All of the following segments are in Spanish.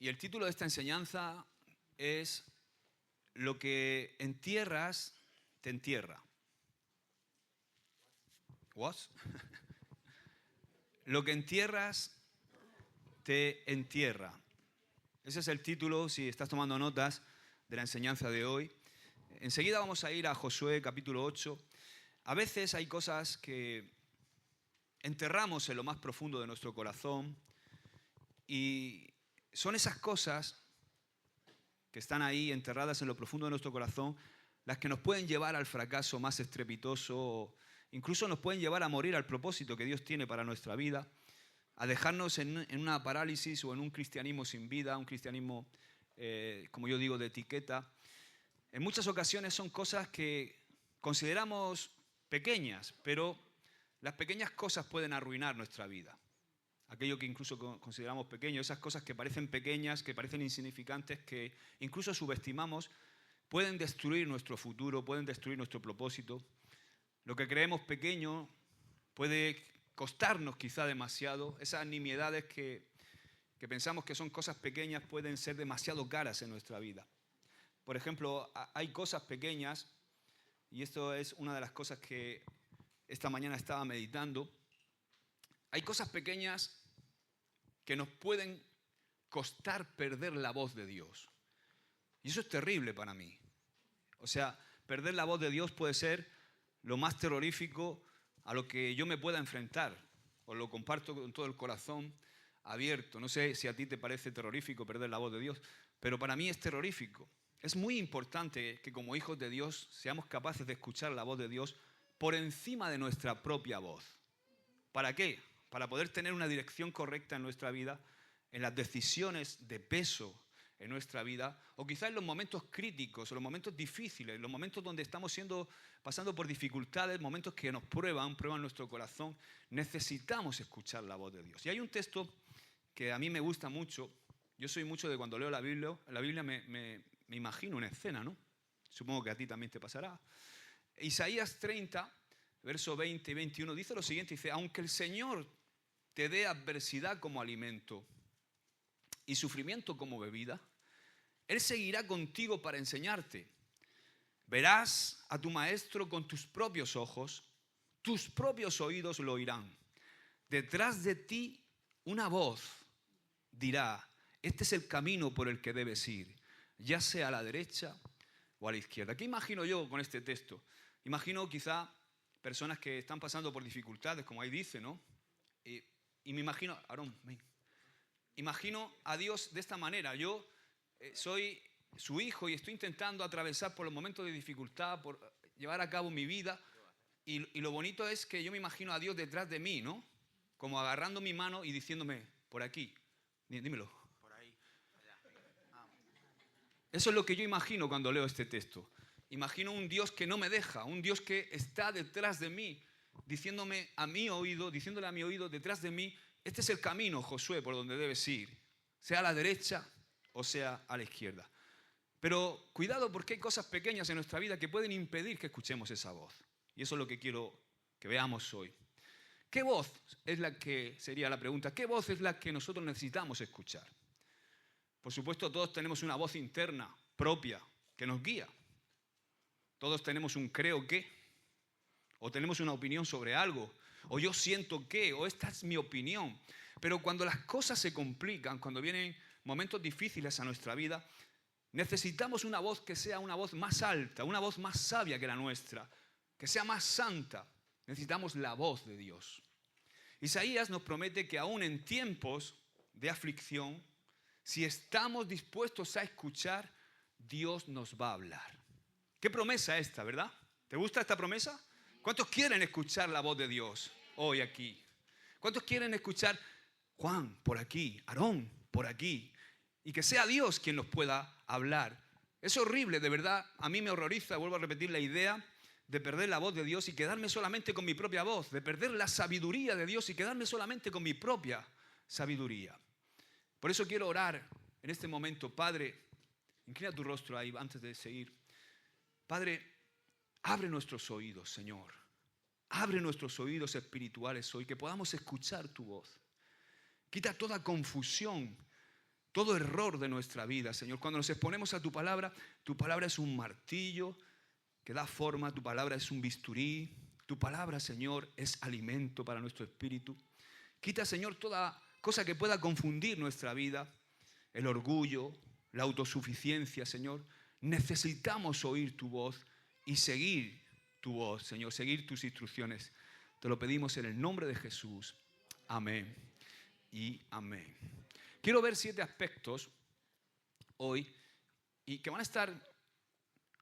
Y el título de esta enseñanza es Lo que entierras, te entierra. ¿What? Lo que entierras, te entierra. Ese es el título, si estás tomando notas, de la enseñanza de hoy. Enseguida vamos a ir a Josué capítulo 8. A veces hay cosas que enterramos en lo más profundo de nuestro corazón y son esas cosas que están ahí enterradas en lo profundo de nuestro corazón las que nos pueden llevar al fracaso más estrepitoso, incluso nos pueden llevar a morir al propósito que Dios tiene para nuestra vida, a dejarnos en una parálisis o en un cristianismo sin vida, un cristianismo, como yo digo, de etiqueta. En muchas ocasiones son cosas que consideramos pequeñas, pero las pequeñas cosas pueden arruinar nuestra vida. Aquello que incluso consideramos pequeño, esas cosas que parecen pequeñas, que parecen insignificantes, que incluso subestimamos, pueden destruir nuestro futuro, pueden destruir nuestro propósito. Lo que creemos pequeño puede costarnos quizá demasiado. Esas nimiedades que pensamos que son cosas pequeñas pueden ser demasiado caras en nuestra vida. Por ejemplo, hay cosas pequeñas, y esto es una de las cosas que esta mañana estaba meditando. Hay cosas pequeñas que nos pueden costar perder la voz de Dios. Y eso es terrible para mí. O sea, perder la voz de Dios puede ser lo más terrorífico a lo que yo me pueda enfrentar. Os lo comparto con todo el corazón abierto. No sé si a ti te parece terrorífico perder la voz de Dios, pero para mí es terrorífico. Es muy importante que como hijos de Dios seamos capaces de escuchar la voz de Dios por encima de nuestra propia voz. ¿Para qué? Para poder tener una dirección correcta en nuestra vida, en las decisiones de peso en nuestra vida, o quizás en los momentos críticos, o los momentos difíciles, los momentos donde estamos pasando por dificultades, momentos que nos prueban nuestro corazón. Necesitamos escuchar la voz de Dios. Y hay un texto que a mí me gusta mucho. Yo soy mucho de cuando leo la Biblia me imagino una escena, ¿no? Supongo que a ti también te pasará. Isaías 30, verso 20 y 21, dice lo siguiente, dice: aunque el Señor te dé adversidad como alimento y sufrimiento como bebida, Él seguirá contigo para enseñarte. Verás a tu maestro con tus propios ojos, tus propios oídos lo oirán. Detrás de ti una voz dirá: este es el camino por el que debes ir, ya sea a la derecha o a la izquierda. ¿Qué imagino yo con este texto? Imagino quizá personas que están pasando por dificultades, como ahí dice, ¿no? Y me imagino, Aarón, imagino a Dios de esta manera. Yo soy su hijo y estoy intentando atravesar por los momentos de dificultad, por llevar a cabo mi vida. Y lo bonito es que yo me imagino a Dios detrás de mí, ¿no? Como agarrando mi mano y diciéndome, por aquí, dímelo. Por ahí, allá. Eso es lo que yo imagino cuando leo este texto. Imagino un Dios que no me deja, un Dios que está detrás de mí, diciéndole a mi oído, detrás de mí: este es el camino, Josué, por donde debes ir, sea a la derecha o sea a la izquierda. Pero cuidado, porque hay cosas pequeñas en nuestra vida que pueden impedir que escuchemos esa voz. Y eso es lo que quiero que veamos hoy. ¿Qué voz es la que, sería la pregunta, qué voz es la que nosotros necesitamos escuchar? Por supuesto, todos tenemos una voz interna propia que nos guía. Todos tenemos un creo que, o tenemos una opinión sobre algo, o yo siento que, o esta es mi opinión. Pero cuando las cosas se complican, cuando vienen momentos difíciles a nuestra vida, necesitamos una voz que sea una voz más alta, una voz más sabia que la nuestra, que sea más santa. Necesitamos la voz de Dios. Isaías nos promete que aún en tiempos de aflicción, si estamos dispuestos a escuchar, Dios nos va a hablar. Qué promesa esta, ¿verdad? ¿Te gusta esta promesa? ¿Cuántos quieren escuchar la voz de Dios hoy aquí? ¿Cuántos quieren escuchar: Juan, por aquí, Aarón, por aquí? Y que sea Dios quien nos pueda hablar. Es horrible, de verdad. A mí me horroriza, vuelvo a repetir, la idea de perder la voz de Dios y quedarme solamente con mi propia voz, de perder la sabiduría de Dios y quedarme solamente con mi propia sabiduría. Por eso quiero orar en este momento. Padre, inclina tu rostro ahí antes de seguir. Padre, abre nuestros oídos, Señor. Abre nuestros oídos espirituales hoy, que podamos escuchar tu voz. Quita toda confusión todo error de nuestra vida, Señor. Cuando nos exponemos a tu palabra es un martillo que da forma, tu palabra es un bisturí, tu palabra, Señor, es alimento para nuestro espíritu. Quita, Señor, toda cosa que pueda confundir nuestra vida, el orgullo, la autosuficiencia, Señor. Necesitamos oír tu voz y seguir tu voz, Señor, seguir tus instrucciones. Te lo pedimos en el nombre de Jesús. Amén y amén. Quiero ver 7 aspectos hoy y que van a estar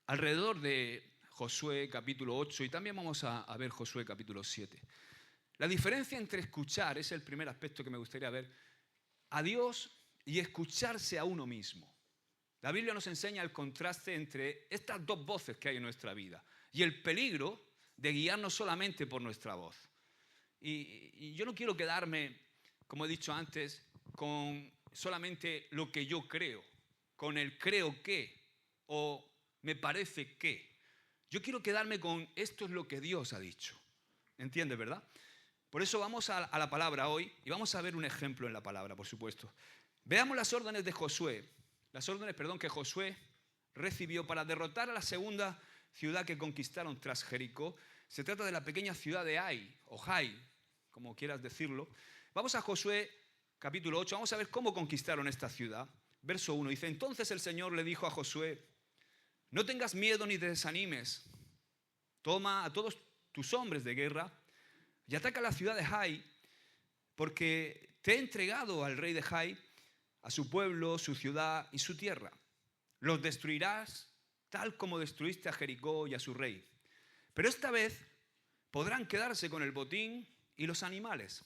alrededor de Josué capítulo 8 y también vamos a ver Josué capítulo 7. La diferencia entre escuchar, es el primer aspecto que me gustaría ver, a Dios y escucharse a uno mismo. La Biblia nos enseña el contraste entre estas dos voces que hay en nuestra vida y el peligro de guiarnos solamente por nuestra voz. Y yo no quiero quedarme, como he dicho antes, con solamente lo que yo creo, con el creo que o me parece que. Yo quiero quedarme con esto es lo que Dios ha dicho. ¿Entiendes, verdad? Por eso vamos a la palabra hoy y vamos a ver un ejemplo en la palabra, por supuesto. Veamos las órdenes de Josué. Las órdenes, que Josué recibió para derrotar a la segunda ciudad que conquistaron tras Jericó. Se trata de la pequeña ciudad de Ai, o Jai, como quieras decirlo. Vamos a Josué capítulo 8, vamos a ver cómo conquistaron esta ciudad. Verso 1 dice, entonces el Señor le dijo a Josué, no tengas miedo ni te desanimes. Toma a todos tus hombres de guerra y ataca la ciudad de Jai, porque te he entregado al rey de Jai, a su pueblo, su ciudad y su tierra. Los destruirás tal como destruiste a Jericó y a su rey. Pero esta vez podrán quedarse con el botín y los animales.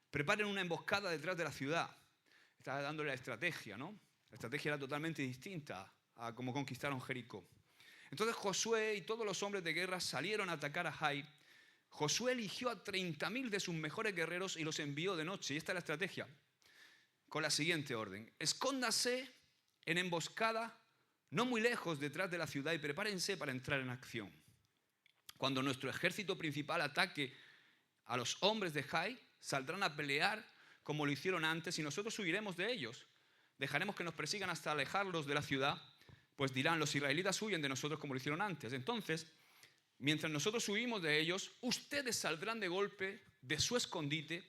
Preparen una emboscada detrás de la ciudad. Está dándole la estrategia, ¿no? La estrategia era totalmente distinta a cómo conquistaron Jericó. Entonces Josué y todos los hombres de guerra salieron a atacar a Jai. Josué eligió a 30.000 de sus mejores guerreros y los envió de noche. Y esta es la estrategia, con la siguiente orden. Escóndase en emboscada, no muy lejos detrás de la ciudad, y prepárense para entrar en acción. Cuando nuestro ejército principal ataque a los hombres de Jai, saldrán a pelear como lo hicieron antes y nosotros huiremos de ellos. Dejaremos que nos persigan hasta alejarlos de la ciudad, pues dirán, los israelitas huyen de nosotros como lo hicieron antes. Entonces, mientras nosotros huimos de ellos, ustedes saldrán de golpe de su escondite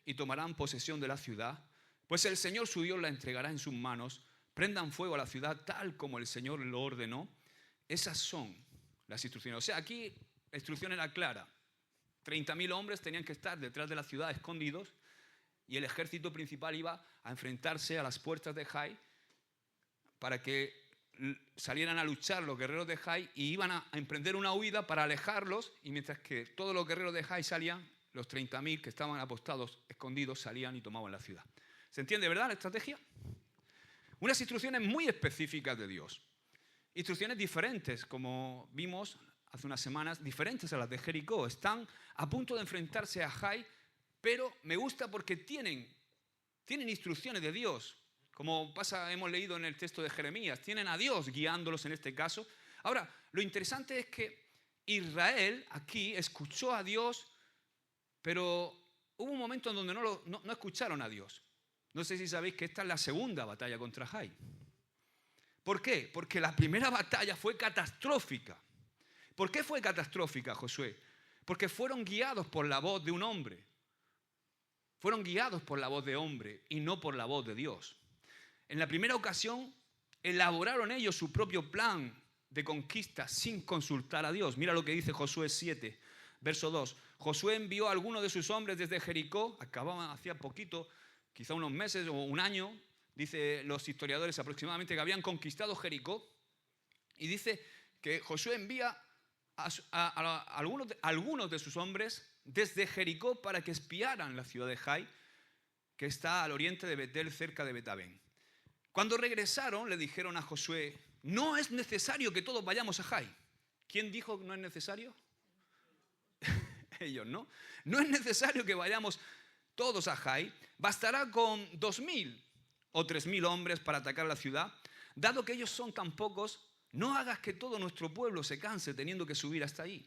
y tomarán posesión de la ciudad, pues el Señor su Dios la entregará en sus manos. Prendan fuego a la ciudad tal como el Señor lo ordenó. Esas son las instrucciones. O sea, aquí la instrucción era clara. 30.000 hombres tenían que estar detrás de la ciudad escondidos y el ejército principal iba a enfrentarse a las puertas de Jai para que salieran a luchar los guerreros de Jai y iban a emprender una huida para alejarlos, y mientras que todos los guerreros de Jai salían, los 30.000 que estaban apostados, escondidos, salían y tomaban la ciudad. ¿Se entiende, verdad, la estrategia? Unas instrucciones muy específicas de Dios. Instrucciones diferentes, como vimos hace unas semanas, diferentes a las de Jericó. Están a punto de enfrentarse a Jai, pero me gusta porque tienen instrucciones de Dios. Como hemos leído en el texto de Jeremías, tienen a Dios guiándolos en este caso. Ahora, lo interesante es que Israel aquí escuchó a Dios, pero hubo un momento en donde no escucharon a Dios. No sé si sabéis que esta es la segunda batalla contra Jai. ¿Por qué? Porque la primera batalla fue catastrófica. ¿Por qué fue catastrófica, Josué? Porque fueron guiados por la voz de un hombre. Fueron guiados por la voz de hombre y no por la voz de Dios. En la primera ocasión, elaboraron ellos su propio plan de conquista sin consultar a Dios. Mira lo que dice Josué 7, verso 2. Josué envió a algunos de sus hombres desde Jericó, acababan hacía poquito, quizá unos meses o un año, dice los historiadores aproximadamente, que habían conquistado Jericó. Y dice que Josué envía a algunos de sus hombres desde Jericó para que espiaran la ciudad de Jai, que está al oriente de Betel, cerca de Betabén. Cuando regresaron, le dijeron a Josué, no es necesario que todos vayamos a Jai. ¿Quién dijo que no es necesario? Ellos, ¿no? No es necesario que vayamos todos a Jai. Bastará con 2.000 o 3.000 hombres para atacar la ciudad. Dado que ellos son tan pocos, no hagas que todo nuestro pueblo se canse teniendo que subir hasta ahí.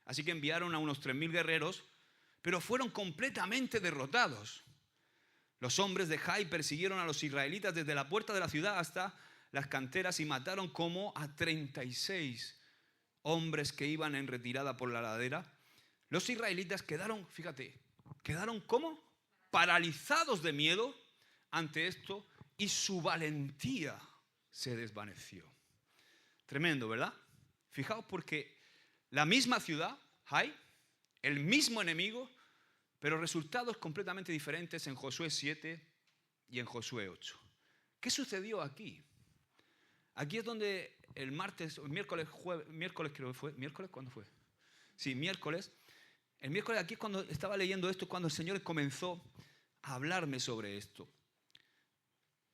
Así que enviaron a unos 3.000 guerreros, pero fueron completamente derrotados. Los hombres de Jai persiguieron a los israelitas desde la puerta de la ciudad hasta las canteras y mataron como a 36 hombres que iban en retirada por la ladera. Los israelitas quedaron, fíjate, quedaron como paralizados de miedo ante esto y su valentía se desvaneció. Tremendo, ¿verdad? Fijaos, porque la misma ciudad, Jai, el mismo enemigo, pero resultados completamente diferentes en Josué 7 y en Josué 8. ¿Qué sucedió aquí? Aquí es donde el miércoles creo que fue. ¿Miércoles? ¿Cuándo fue? Sí, miércoles. El miércoles aquí es cuando estaba leyendo esto, cuando el Señor comenzó a hablarme sobre esto.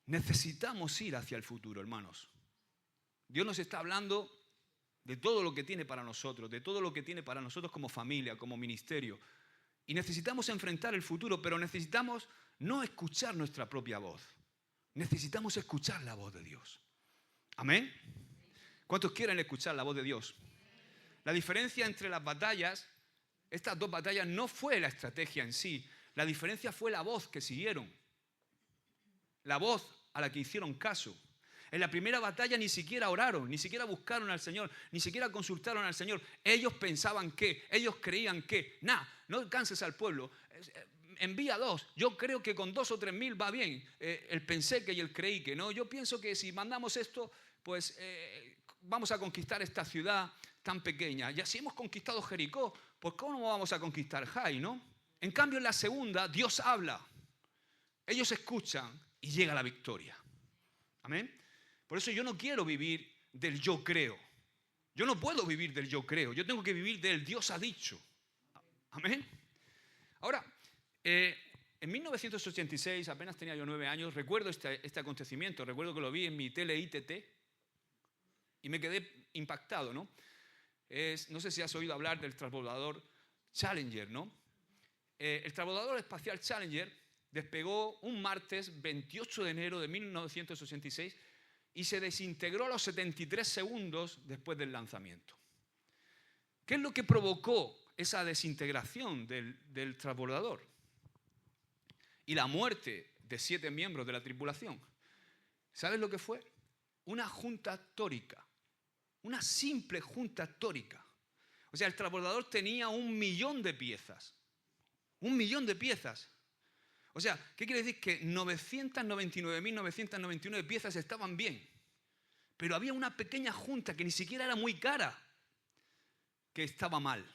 Necesitamos ir hacia el futuro, hermanos. Dios nos está hablando de todo lo que tiene para nosotros, de todo lo que tiene para nosotros como familia, como ministerio. Y necesitamos enfrentar el futuro, pero necesitamos no escuchar nuestra propia voz. Necesitamos escuchar la voz de Dios. ¿Amén? ¿Cuántos quieren escuchar la voz de Dios? La diferencia entre las batallas, estas dos batallas, no fue la estrategia en sí. La diferencia fue la voz que siguieron. La voz a la que hicieron caso. En la primera batalla ni siquiera oraron, ni siquiera buscaron al Señor, ni siquiera consultaron al Señor. Ellos pensaban que, ellos creían que, no alcances al pueblo, envía 2. Yo creo que con 2 o 3 mil va bien. El pensé que y el creí que, ¿no? Yo pienso que si mandamos esto, pues vamos a conquistar esta ciudad tan pequeña. Ya si hemos conquistado Jericó, pues ¿cómo no vamos a conquistar Jai, no? En cambio en la segunda, Dios habla. Ellos escuchan y llega la victoria. Amén. Por eso yo no quiero vivir del yo creo. Yo no puedo vivir del yo creo. Yo tengo que vivir del Dios ha dicho. Amén. Ahora, en 1986, apenas tenía yo 9 años, recuerdo este acontecimiento. Recuerdo que lo vi en mi tele ITT y me quedé impactado, ¿no? No sé si has oído hablar del transbordador Challenger, ¿no? El transbordador espacial Challenger despegó un martes 28 de enero de 1986 y se desintegró a los 73 segundos después del lanzamiento. ¿Qué es lo que provocó esa desintegración del transbordador? Y la muerte de 7 miembros de la tripulación. ¿Sabes lo que fue? Una junta tórica. Una simple junta tórica. O sea, el transbordador tenía 1.000.000 de piezas. 1.000.000 de piezas. O sea, ¿qué quiere decir? Que 999.999 piezas estaban bien. Pero había una pequeña junta que ni siquiera era muy cara, que estaba mal.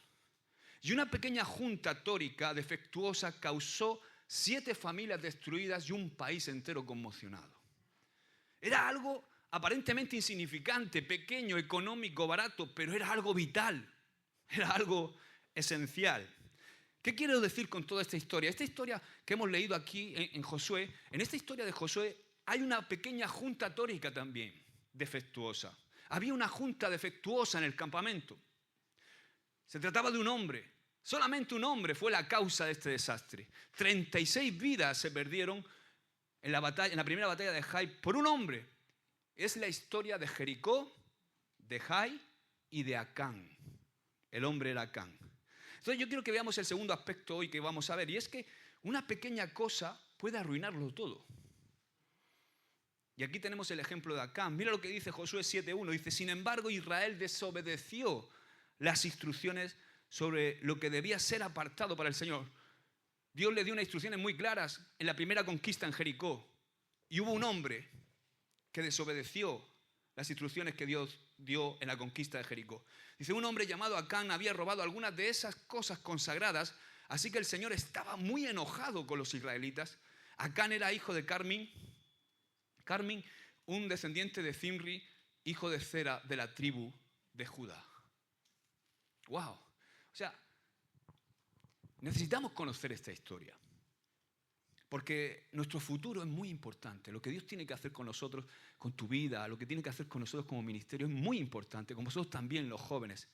Y una pequeña junta tórica defectuosa causó 7 familias destruidas y un país entero conmocionado. Era algo aparentemente insignificante, pequeño, económico, barato, pero era algo vital, era algo esencial. ¿Qué quiero decir con toda esta historia? Esta historia que hemos leído aquí en Josué, en esta historia de Josué hay una pequeña junta tórica también, defectuosa. Había una junta defectuosa en el campamento. Se trataba de un hombre. Solamente un hombre fue la causa de este desastre. 36 vidas se perdieron en la primera batalla de Jai por un hombre. Es la historia de Jericó, de Jai y de Acán. El hombre era Acán. Entonces yo quiero que veamos el segundo aspecto hoy que vamos a ver, y es que una pequeña cosa puede arruinarlo todo. Y aquí tenemos el ejemplo de Acán. Mira lo que dice Josué 7:1. Dice, sin embargo, Israel desobedeció las instrucciones sobre lo que debía ser apartado para el Señor. Dios le dio unas instrucciones muy claras en la primera conquista en Jericó. Y hubo un hombre que desobedeció las instrucciones que Dios dio en la conquista de Jericó. Dice, un hombre llamado Acán había robado algunas de esas cosas consagradas, así que el Señor estaba muy enojado con los israelitas. Acán era hijo de Carmi, un descendiente de Zimri, hijo de Zera, de la tribu de Judá. ¡Wow! O sea, necesitamos conocer esta historia. Porque nuestro futuro es muy importante. Lo que Dios tiene que hacer con nosotros, con tu vida, lo que tiene que hacer con nosotros como ministerio es muy importante, con vosotros también los jóvenes.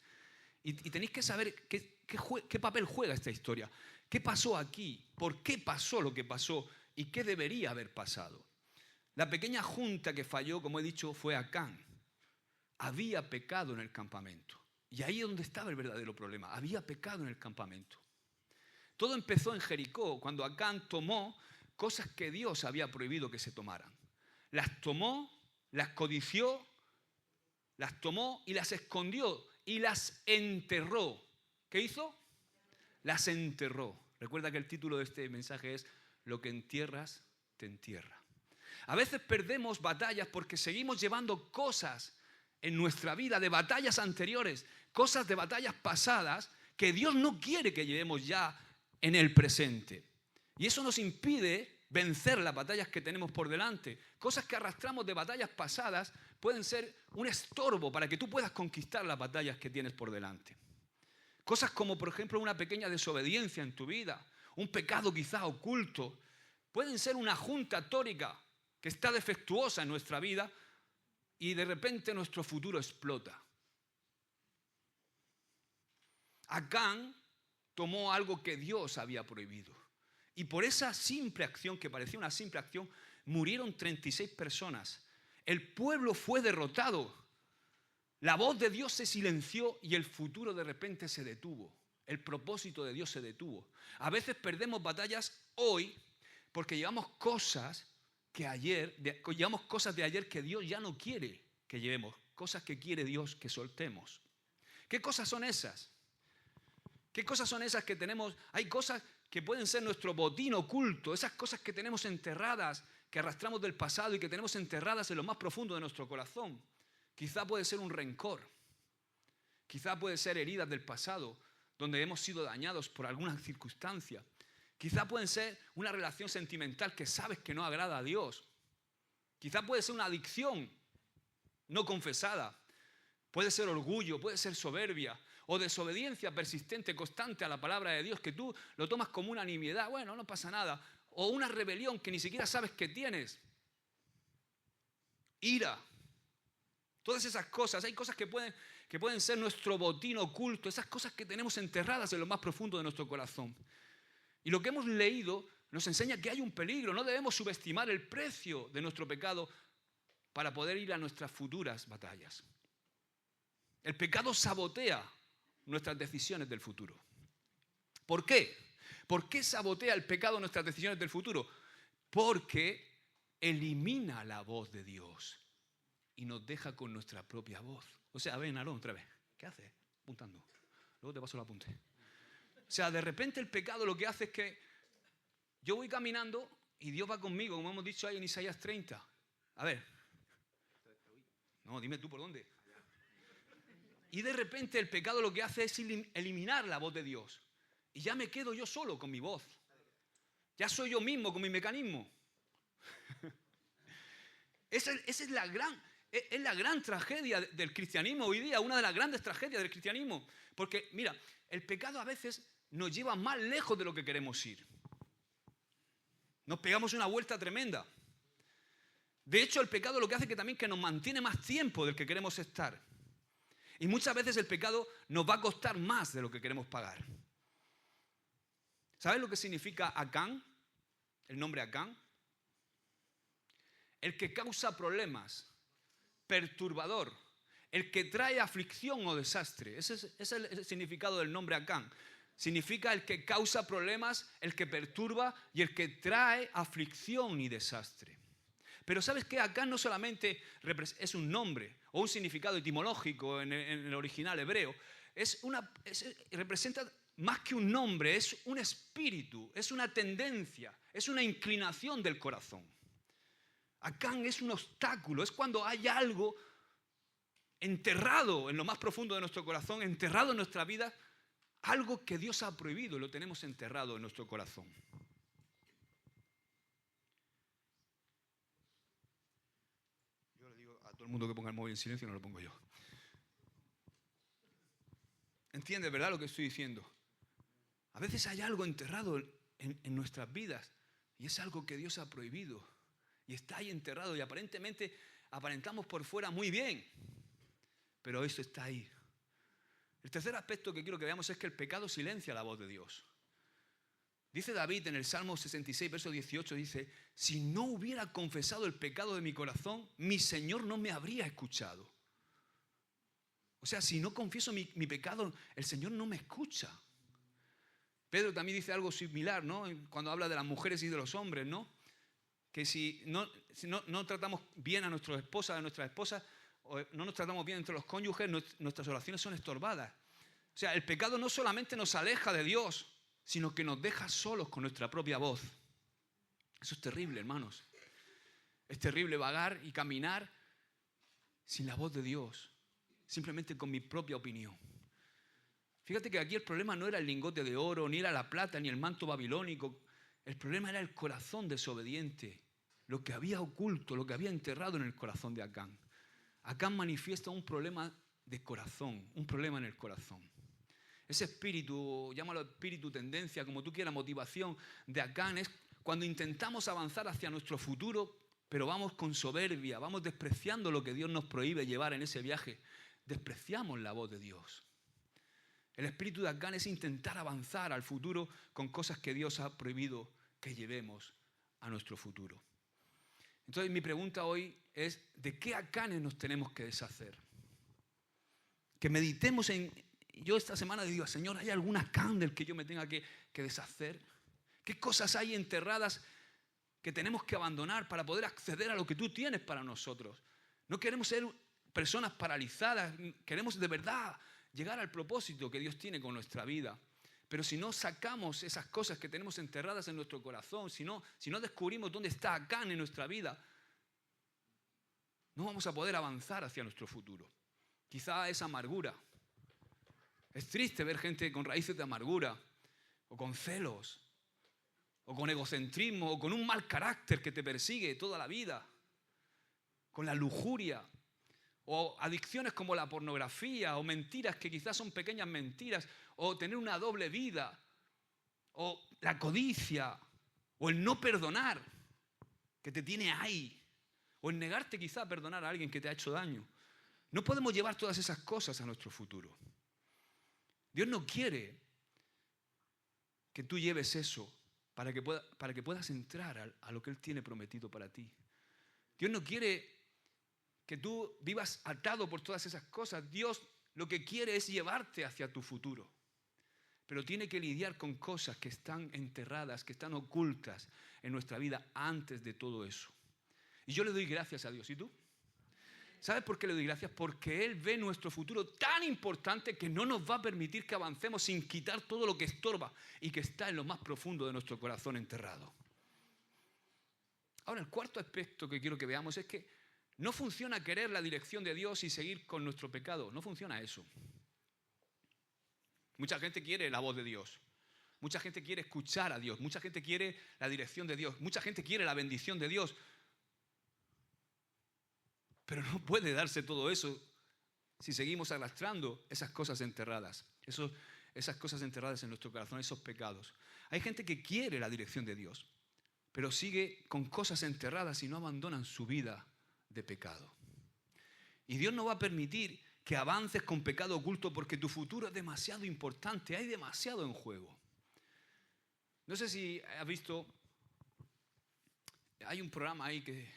Y tenéis que saber qué papel juega esta historia. ¿Qué pasó aquí? ¿Por qué pasó lo que pasó? ¿Y qué debería haber pasado? La pequeña junta que falló, como he dicho, fue Acán. Había pecado en el campamento. Y ahí es donde estaba el verdadero problema. Había pecado en el campamento. Todo empezó en Jericó, cuando Acán tomó cosas que Dios había prohibido que se tomaran. Las tomó, las codició, las tomó y las escondió y las enterró. ¿Qué hizo? Las enterró. Recuerda que el título de este mensaje es Lo que entierras, te entierra. A veces perdemos batallas porque seguimos llevando cosas en nuestra vida de batallas anteriores, cosas de batallas pasadas que Dios no quiere que llevemos ya en el presente. Y eso nos impide vencer las batallas que tenemos por delante. Cosas que arrastramos de batallas pasadas pueden ser un estorbo para que tú puedas conquistar las batallas que tienes por delante. Cosas como, por ejemplo, una pequeña desobediencia en tu vida, un pecado quizás oculto, pueden ser una junta tórica que está defectuosa en nuestra vida y de repente nuestro futuro explota. Acán tomó algo que Dios había prohibido. Y por esa simple acción, que parecía una simple acción, murieron 36 personas. El pueblo fue derrotado. La voz de Dios se silenció y el futuro de repente se detuvo. El propósito de Dios se detuvo. A veces perdemos batallas hoy porque llevamos cosas de ayer que Dios ya no quiere que llevemos. Cosas que quiere Dios que soltemos. ¿Qué cosas son esas? ¿Qué cosas son esas que tenemos? Hay cosas que pueden ser nuestro botín oculto, esas cosas que tenemos enterradas, que arrastramos del pasado y que tenemos enterradas en lo más profundo de nuestro corazón. Quizá puede ser un rencor, quizá puede ser heridas del pasado, donde hemos sido dañados por alguna circunstancia. Quizá puede ser una relación sentimental que sabes que no agrada a Dios. Quizá puede ser una adicción no confesada. Puede ser orgullo, puede ser soberbia o desobediencia persistente, constante a la palabra de Dios, que tú lo tomas como una nimiedad. Bueno, no pasa nada. O una rebelión que ni siquiera sabes que tienes. Ira. Todas esas cosas. Hay cosas que pueden ser nuestro botín oculto. Esas cosas que tenemos enterradas en lo más profundo de nuestro corazón. Y lo que hemos leído nos enseña que hay un peligro. No debemos subestimar el precio de nuestro pecado para poder ir a nuestras futuras batallas. El pecado sabotea nuestras decisiones del futuro. ¿Por qué? ¿Por qué sabotea el pecado nuestras decisiones del futuro? Porque elimina la voz de Dios y nos deja con nuestra propia voz. O sea, ven, Aarón, otra vez. ¿Qué haces? Apuntando. Luego te paso el apunte. O sea, de repente el pecado lo que hace es que yo voy caminando y Dios va conmigo, como hemos dicho ahí en Isaías 30. A ver. No, dime tú por dónde. Y de repente el pecado lo que hace es eliminar la voz de Dios. Y ya me quedo yo solo con mi voz. Ya soy yo mismo con mi mecanismo. Esa es la gran tragedia del cristianismo hoy día, una de las grandes tragedias del cristianismo. Porque, mira, el pecado a veces nos lleva más lejos de lo que queremos ir. Nos pegamos una vuelta tremenda. De hecho, el pecado lo que hace que nos mantiene más tiempo del que queremos estar. Y muchas veces el pecado nos va a costar más de lo que queremos pagar. ¿Sabes lo que significa Acán? El nombre Acán. El que causa problemas, perturbador, el que trae aflicción o desastre. Ese es el significado del nombre Acán. Significa el que causa problemas, el que perturba y el que trae aflicción y desastre. Pero ¿sabes qué? Acán no solamente es un nombre o un significado etimológico en el original hebreo. Representa más que un nombre, es un espíritu, es una tendencia, es una inclinación del corazón. Acán es un obstáculo, es cuando hay algo enterrado en lo más profundo de nuestro corazón, enterrado en nuestra vida, algo que Dios ha prohibido y lo tenemos enterrado en nuestro corazón. Yo le digo a todo el mundo que ponga el móvil en silencio, no lo pongo yo. ¿Entiendes, verdad, lo que estoy diciendo? A veces hay algo enterrado en nuestras vidas y es algo que Dios ha prohibido y está ahí enterrado y aparentemente aparentamos por fuera muy bien, pero eso está ahí. El tercer aspecto que quiero que veamos es que el pecado silencia la voz de Dios. Dice David en el Salmo 66, verso 18, dice: si no hubiera confesado el pecado de mi corazón, mi Señor no me habría escuchado. O sea, si no confieso mi pecado, el Señor no me escucha. Pedro también dice algo similar, ¿no? Cuando habla de las mujeres y de los hombres, ¿no? Que si no tratamos bien a nuestras esposas, o no nos tratamos bien entre los cónyuges, nuestras oraciones son estorbadas. O sea, el pecado no solamente nos aleja de Dios, sino que nos deja solos con nuestra propia voz. Eso es terrible, hermanos. Es terrible vagar y caminar sin la voz de Dios, simplemente con mi propia opinión. Fíjate que aquí el problema no era el lingote de oro, ni era la plata, ni el manto babilónico. El problema era el corazón desobediente, lo que había oculto, lo que había enterrado en el corazón de Acán. Acán manifiesta un problema de corazón, un problema en el corazón. Ese espíritu, llámalo espíritu, tendencia, como tú quieras, motivación de Acán, es cuando intentamos avanzar hacia nuestro futuro, pero vamos con soberbia, vamos despreciando lo que Dios nos prohíbe llevar en ese viaje. Despreciamos la voz de Dios. El espíritu de Acán es intentar avanzar al futuro con cosas que Dios ha prohibido que llevemos a nuestro futuro. Entonces mi pregunta hoy es, ¿de qué Acanes nos tenemos que deshacer? Que meditemos en... Yo esta semana digo, Señor, ¿hay algún Acán del que yo me tenga que deshacer? ¿Qué cosas hay enterradas que tenemos que abandonar para poder acceder a lo que tú tienes para nosotros? No queremos ser personas paralizadas, queremos de verdad llegar al propósito que Dios tiene con nuestra vida. Pero si no sacamos esas cosas que tenemos enterradas en nuestro corazón, si no descubrimos dónde está Acán en nuestra vida, no vamos a poder avanzar hacia nuestro futuro. Quizá es amargura. Es triste ver gente con raíces de amargura, o con celos, o con egocentrismo, o con un mal carácter que te persigue toda la vida, con la lujuria, o adicciones como la pornografía, o mentiras que quizás son pequeñas mentiras, o tener una doble vida, o la codicia, o el no perdonar, que te tiene ahí, o el negarte quizá a perdonar a alguien que te ha hecho daño. No podemos llevar todas esas cosas a nuestro futuro. Dios no quiere que tú lleves eso para que puedas entrar a lo que Él tiene prometido para ti. Dios no quiere que tú vivas atado por todas esas cosas. Dios lo que quiere es llevarte hacia tu futuro. Pero tiene que lidiar con cosas que están enterradas, que están ocultas en nuestra vida antes de todo eso. Y yo le doy gracias a Dios. ¿Y tú? ¿Sabes por qué le doy gracias? Porque Él ve nuestro futuro tan importante que no nos va a permitir que avancemos sin quitar todo lo que estorba y que está en lo más profundo de nuestro corazón enterrado. Ahora, el cuarto aspecto que quiero que veamos es que no funciona querer la dirección de Dios y seguir con nuestro pecado. No funciona eso. Mucha gente quiere la voz de Dios. Mucha gente quiere escuchar a Dios. Mucha gente quiere la dirección de Dios. Mucha gente quiere la bendición de Dios. Pero no puede darse todo eso si seguimos arrastrando esas cosas enterradas. Esas cosas enterradas en nuestro corazón, esos pecados. Hay gente que quiere la dirección de Dios, pero sigue con cosas enterradas y no abandonan su vida de pecado. Y Dios no va a permitir que avances con pecado oculto porque tu futuro es demasiado importante, hay demasiado en juego. No sé si has visto, hay un programa ahí que,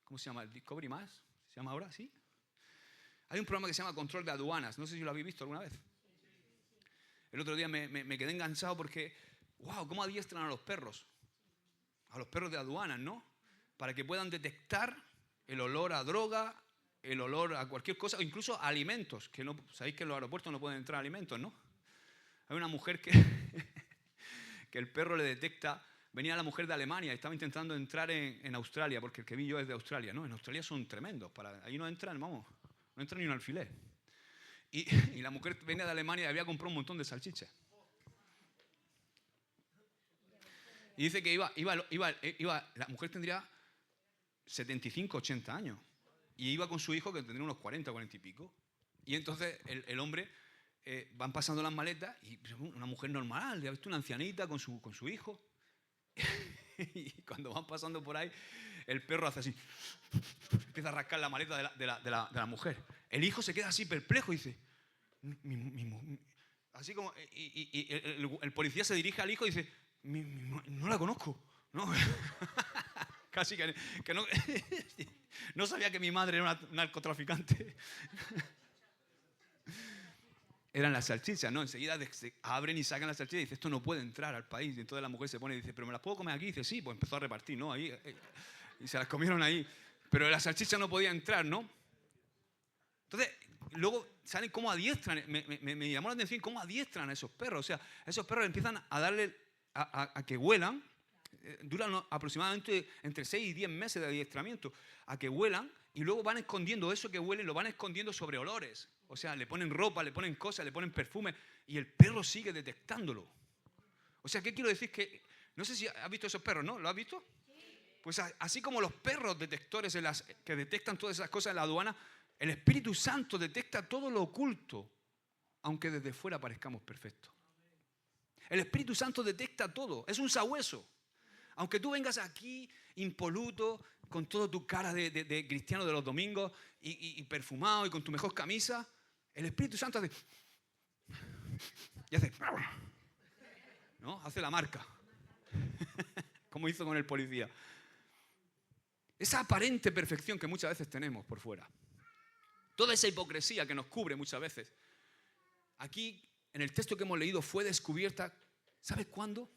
¿cómo se llama? ¿Discovery Más? ¿Se llama ahora? ¿Sí? Hay un programa que se llama Control de Aduanas, no sé si lo habéis visto alguna vez. El otro día me quedé enganchado porque, wow, ¿cómo adiestran a los perros? A los perros de aduanas, ¿no? Para que puedan detectar el olor a droga, el olor a cualquier cosa, o incluso a alimentos, que no, sabéis que en los aeropuertos no pueden entrar alimentos, ¿no? Hay una mujer que el perro le detecta, venía la mujer de Alemania y estaba intentando entrar en Australia, porque el que vi yo es de Australia, ¿no? En Australia son tremendos, ahí no entran, vamos, no entra ni un alfiler. Y la mujer venía de Alemania y había comprado un montón de salchichas. Y dice que la mujer tendría 75, 80 años. Y iba con su hijo que tendría unos 40, 40 y pico. Y entonces el hombre, van pasando las maletas y una mujer normal, ya ves, una ancianita con su hijo. Y cuando van pasando por ahí, el perro hace así, empieza a rascar la maleta de la mujer. El hijo se queda así perplejo y dice, así como, y el policía se dirige al hijo y dice, no la conozco, no. Casi que no, no sabía que mi madre era una narcotraficante. eran las salchichas, ¿no? Enseguida se abren y sacan las salchichas y dice, esto no puede entrar al país. Y entonces la mujer se pone y dice, ¿pero me las puedo comer aquí? Y dice, sí, pues empezó a repartir, ¿no? Ahí, y se las comieron ahí. Pero la salchicha no podía entrar, ¿no? Entonces, luego salen cómo adiestran. Me llamó la atención cómo adiestran a esos perros. O sea, esos perros empiezan a darle, a que huelan. Duran aproximadamente entre 6 y 10 meses de adiestramiento. A que huelan y luego van escondiendo eso que huelen, lo van escondiendo sobre olores. O sea, le ponen ropa, le ponen cosas, le ponen perfume y el perro sigue detectándolo. O sea, ¿qué quiero decir? Que no sé si has visto esos perros, ¿no? ¿Lo has visto? Pues así como los perros detectores que detectan todas esas cosas en la aduana, el Espíritu Santo detecta todo lo oculto, aunque desde fuera parezcamos perfectos. El Espíritu Santo detecta todo, es un sabueso. Aunque tú vengas aquí impoluto, con toda tu cara de cristiano de los domingos y perfumado y con tu mejor camisa, el Espíritu Santo hace... y hace... ¿no? Hace la marca. Como hizo con el policía. Esa aparente perfección que muchas veces tenemos por fuera. Toda esa hipocresía que nos cubre muchas veces. Aquí, en el texto que hemos leído, fue descubierta. ¿Sabes cuándo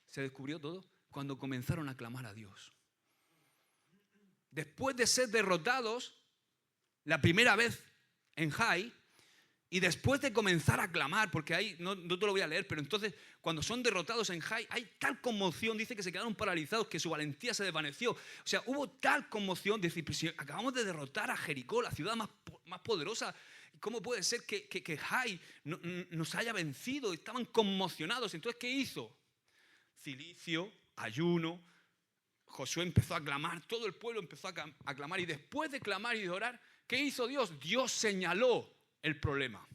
se descubrió todo? Cuando comenzaron a clamar a Dios. Después de ser derrotados la primera vez en Jai, y después de comenzar a clamar, porque ahí, no te lo voy a leer, pero entonces cuando son derrotados en Jai, hay tal conmoción, dice que se quedaron paralizados, que su valentía se desvaneció. O sea, hubo tal conmoción, de decir, si acabamos de derrotar a Jericó, la ciudad más poderosa, ¿cómo puede ser que Jai nos haya vencido? Estaban conmocionados. Entonces, ¿qué hizo? Cilicio, ayuno, Josué empezó a clamar, todo el pueblo empezó a clamar, y después de clamar y de orar, ¿qué hizo Dios? Dios señaló el problema.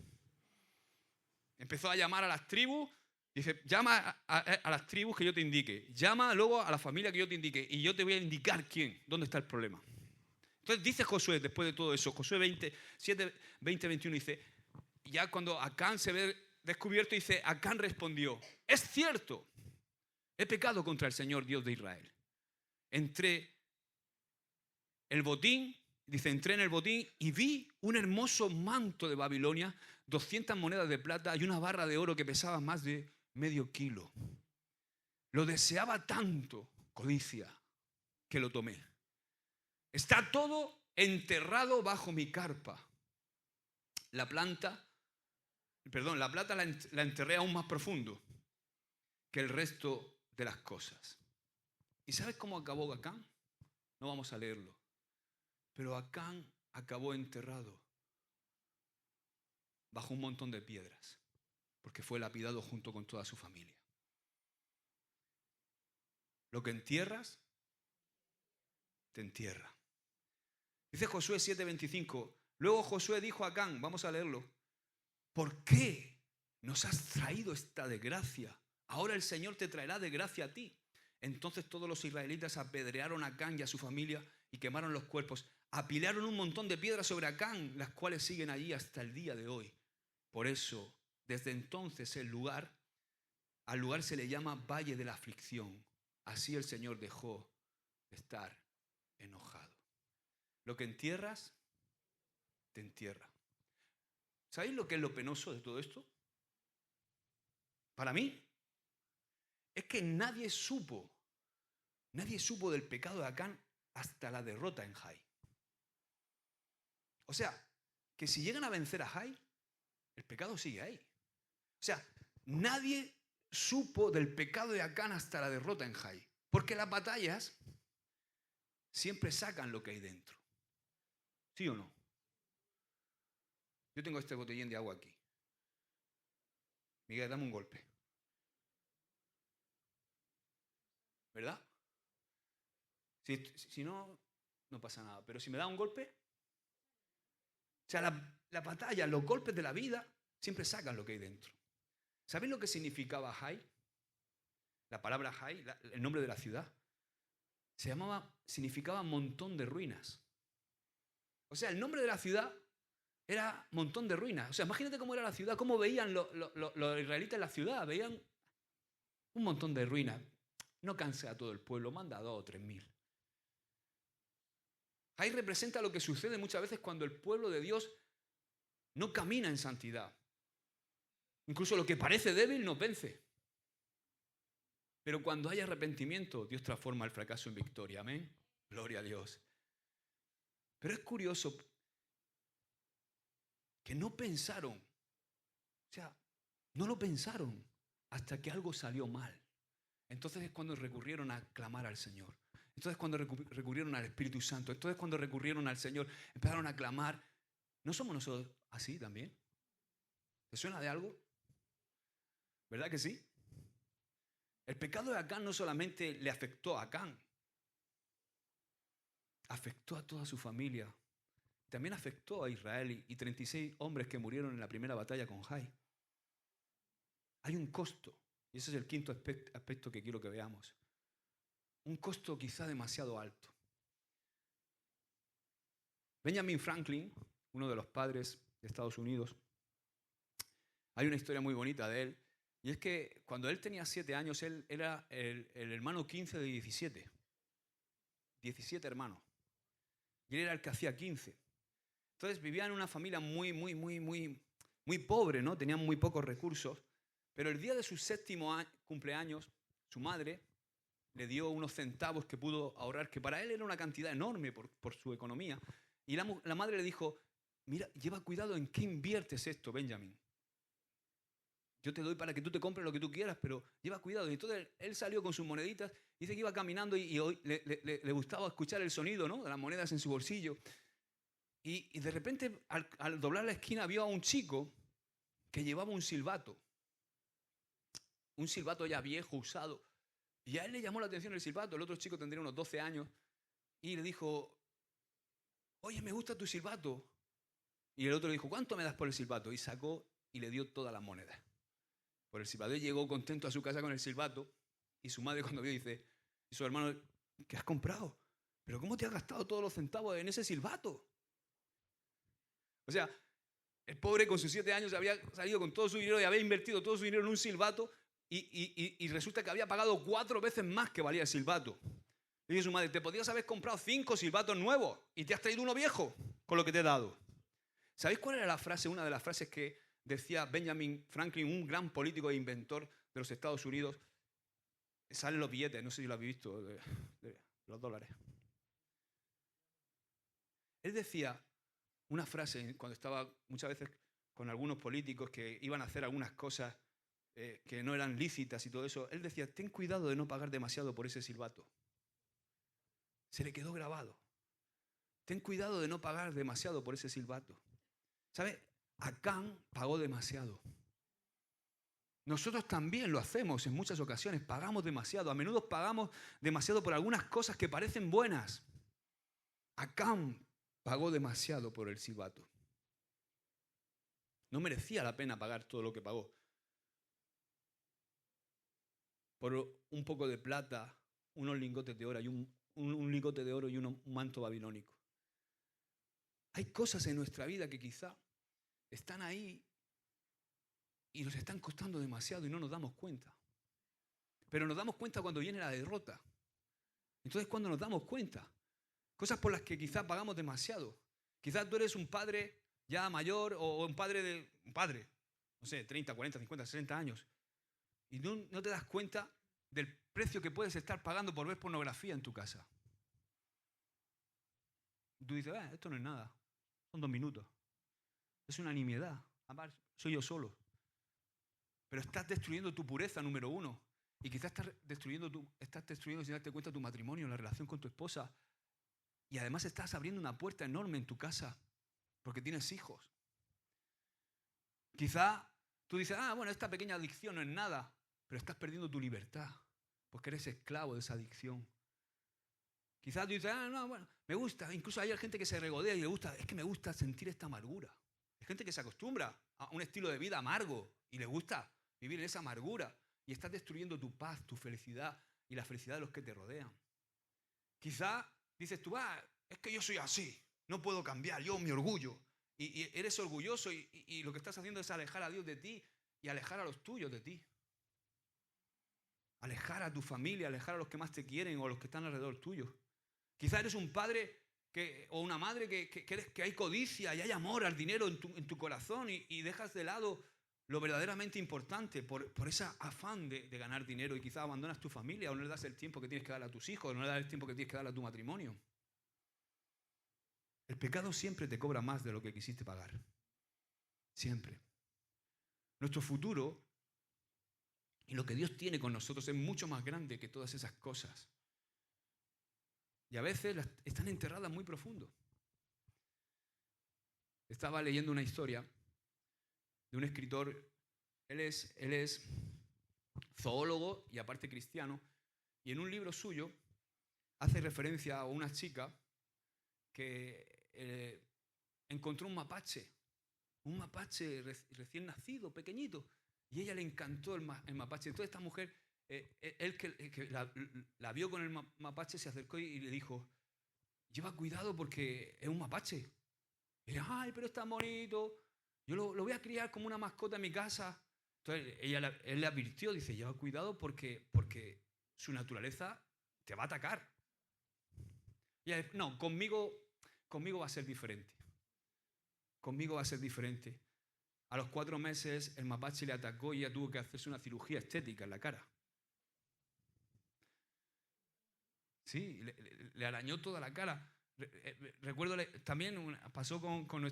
Empezó a llamar a las tribus, dice, llama a las tribus que yo te indique, llama luego a la familia que yo te indique, y yo te voy a indicar dónde está el problema. Entonces dice Josué, después de todo eso, Josué 20-21 dice, ya cuando Acán se ve descubierto, dice, Acán respondió, es cierto, he pecado contra el Señor Dios de Israel. Entré en el botín y vi un hermoso manto de Babilonia, 200 monedas de plata y una barra de oro que pesaba más de medio kilo. Lo deseaba tanto, codicia, que lo tomé. Está todo enterrado bajo mi carpa. La plata la enterré aún más profundo que el resto de las cosas. ¿Y sabes cómo acabó Acán? No vamos a leerlo. Pero Acán acabó enterrado bajo un montón de piedras, porque fue lapidado junto con toda su familia. Lo que entierras, te entierra. Dice Josué 7:25. Luego Josué dijo a Acán, vamos a leerlo, ¿por qué nos has traído esta desgracia? Ahora el Señor te traerá desgracia a ti. Entonces todos los israelitas apedrearon a Acán y a su familia y quemaron los cuerpos. Apilaron un montón de piedras sobre Acán, las cuales siguen allí hasta el día de hoy. Por eso, desde entonces al lugar se le llama Valle de la Aflicción. Así el Señor dejó de estar enojado. Lo que entierras, te entierra. ¿Sabéis lo que es lo penoso de todo esto? Para mí, es que nadie supo del pecado de Acán hasta la derrota en Jai. O sea, que si llegan a vencer a Jai, el pecado sigue ahí. O sea, nadie supo del pecado de Acán hasta la derrota en Jai. Porque las batallas siempre sacan lo que hay dentro. ¿Sí o no? Yo tengo este botellín de agua aquí. Miguel, dame un golpe. ¿Verdad? Si no, no pasa nada. Pero si me da un golpe... O sea, la batalla, los golpes de la vida siempre sacan lo que hay dentro. ¿Sabéis lo que significaba Jai? La palabra Jai, el nombre de la ciudad, significaba montón de ruinas. O sea, el nombre de la ciudad era montón de ruinas. O sea, imagínate cómo era la ciudad, cómo veían los israelitas la ciudad. Veían un montón de ruinas. No canse a todo el pueblo, manda a 2 o 3 mil. Ahí representa lo que sucede muchas veces cuando el pueblo de Dios no camina en santidad. Incluso lo que parece débil nos vence. Pero cuando hay arrepentimiento, Dios transforma el fracaso en victoria. Amén. Gloria a Dios. Pero es curioso que no pensaron, o sea, no lo pensaron hasta que algo salió mal. Entonces es cuando recurrieron a clamar al Señor. Entonces es cuando recurrieron al Espíritu Santo. Entonces es cuando recurrieron al Señor. Empezaron a clamar. ¿No somos nosotros así también? ¿Te suena de algo? ¿Verdad que sí? El pecado de Acán no solamente le afectó a Acán, afectó a toda su familia. También afectó a Israel y 36 hombres que murieron en la primera batalla con Jai. Hay un costo, y ese es el quinto aspecto que quiero que veamos. Un costo quizá demasiado alto. Benjamin Franklin, uno de los padres de Estados Unidos, hay una historia muy bonita de él, y es que cuando él tenía 7 años, él era el hermano 15 de 17. 17 hermanos. Y él era el que hacía 15. Entonces vivía en una familia muy pobre, ¿no? Tenían muy pocos recursos. Pero el día de su 7º cumpleaños, su madre le dio unos centavos que pudo ahorrar, que para él era una cantidad enorme por su economía. Y la madre le dijo, mira, lleva cuidado en qué inviertes esto, Benjamin. Yo te doy para que tú te compres lo que tú quieras, pero lleva cuidado. Y entonces él salió con sus moneditas, dice que iba caminando y le gustaba escuchar el sonido, ¿no?, de las monedas en su bolsillo. Y de repente, al doblar la esquina, vio a un chico que llevaba un silbato ya viejo, usado. Y a él le llamó la atención el silbato. El otro chico tendría unos 12 años y le dijo, oye, me gusta tu silbato. Y el otro le dijo, ¿cuánto me das por el silbato? Y sacó y le dio todas las monedas por el silbato. Y llegó contento a su casa con el silbato. Y su madre, cuando vio, dice, y su hermano, ¿qué has comprado? ¿Pero cómo te has gastado todos los centavos en ese silbato? O sea, el pobre con sus 7 años había salido con todo su dinero y había invertido todo su dinero en un silbato y resulta que había pagado 4 veces más que valía el silbato. Le dijo su madre, te podías haber comprado 5 silbatos nuevos y te has traído uno viejo con lo que te he dado. ¿Sabéis cuál era la frase? Una de las frases que decía Benjamin Franklin, un gran político e inventor de los Estados Unidos. Salen los billetes, no sé si lo habéis visto, de los dólares. Él decía una frase cuando estaba muchas veces con algunos políticos que iban a hacer algunas cosas que no eran lícitas y todo eso. Él decía, ten cuidado de no pagar demasiado por ese silbato. Se le quedó grabado. Ten cuidado de no pagar demasiado por ese silbato. ¿Sabes? Acán pagó demasiado. Nosotros también lo hacemos en muchas ocasiones, pagamos demasiado. A menudo pagamos demasiado por algunas cosas que parecen buenas. Acán pagó demasiado por el silbato. No merecía la pena pagar todo lo que pagó. Por un poco de plata, unos lingotes de oro y un lingote de oro y un manto babilónico. Hay cosas en nuestra vida que quizá están ahí y nos están costando demasiado y no nos damos cuenta. Pero nos damos cuenta cuando viene la derrota. Entonces, cuando nos damos cuenta, cosas por las que quizá pagamos demasiado. Quizás tú eres un padre ya mayor o un padre, no sé, 30, 40, 50, 60 años. Y no te das cuenta del precio que puedes estar pagando por ver pornografía en tu casa. Tú dices, esto no es nada, son 2 minutos. Es una nimiedad, además soy yo solo. Pero estás destruyendo tu pureza, número 1. Y quizás estás destruyendo sin darte cuenta tu matrimonio, la relación con tu esposa. Y además estás abriendo una puerta enorme en tu casa porque tienes hijos. Quizá tú dices, bueno, esta pequeña adicción no es nada, pero estás perdiendo tu libertad porque eres esclavo de esa adicción. Quizás tú dices, no, bueno, me gusta. Incluso hay gente que se regodea y le gusta, es que me gusta sentir esta amargura. Hay gente que se acostumbra a un estilo de vida amargo y le gusta vivir en esa amargura y estás destruyendo tu paz, tu felicidad y la felicidad de los que te rodean. Quizá dices tú, es que yo soy así, no puedo cambiar, yo mi orgullo. Y eres orgulloso y lo que estás haciendo es alejar a Dios de ti y alejar a los tuyos de ti. Alejar a tu familia, alejar a los que más te quieren o a los que están alrededor tuyo. Quizá eres un padre o una madre que hay codicia y hay amor al dinero en tu corazón y dejas de lado lo verdaderamente importante por ese afán de ganar dinero y quizás abandonas tu familia o no le das el tiempo que tienes que darle a tus hijos o no le das el tiempo que tienes que darle a tu matrimonio. El pecado siempre te cobra más de lo que quisiste pagar. Siempre. Nuestro futuro y lo que Dios tiene con nosotros es mucho más grande que todas esas cosas. Y a veces están enterradas muy profundo. Estaba leyendo una historia de un escritor. Él es zoólogo y aparte cristiano. Y en un libro suyo hace referencia a una chica que encontró un mapache recién nacido, pequeñito. Y a ella le encantó el mapache. Entonces esta mujer, él que la vio con el mapache, se acercó y le dijo, lleva cuidado porque es un mapache. Y ella, ay, pero es tan bonito, yo lo voy a criar como una mascota en mi casa. Entonces él le advirtió, dice, lleva cuidado porque su naturaleza te va a atacar. Y ella, no, conmigo va a ser diferente. Conmigo va a ser diferente. A los 4 meses el mapache le atacó y ella tuvo que hacerse una cirugía estética en la cara. Sí, le arañó toda la cara. Recuerdo también pasó con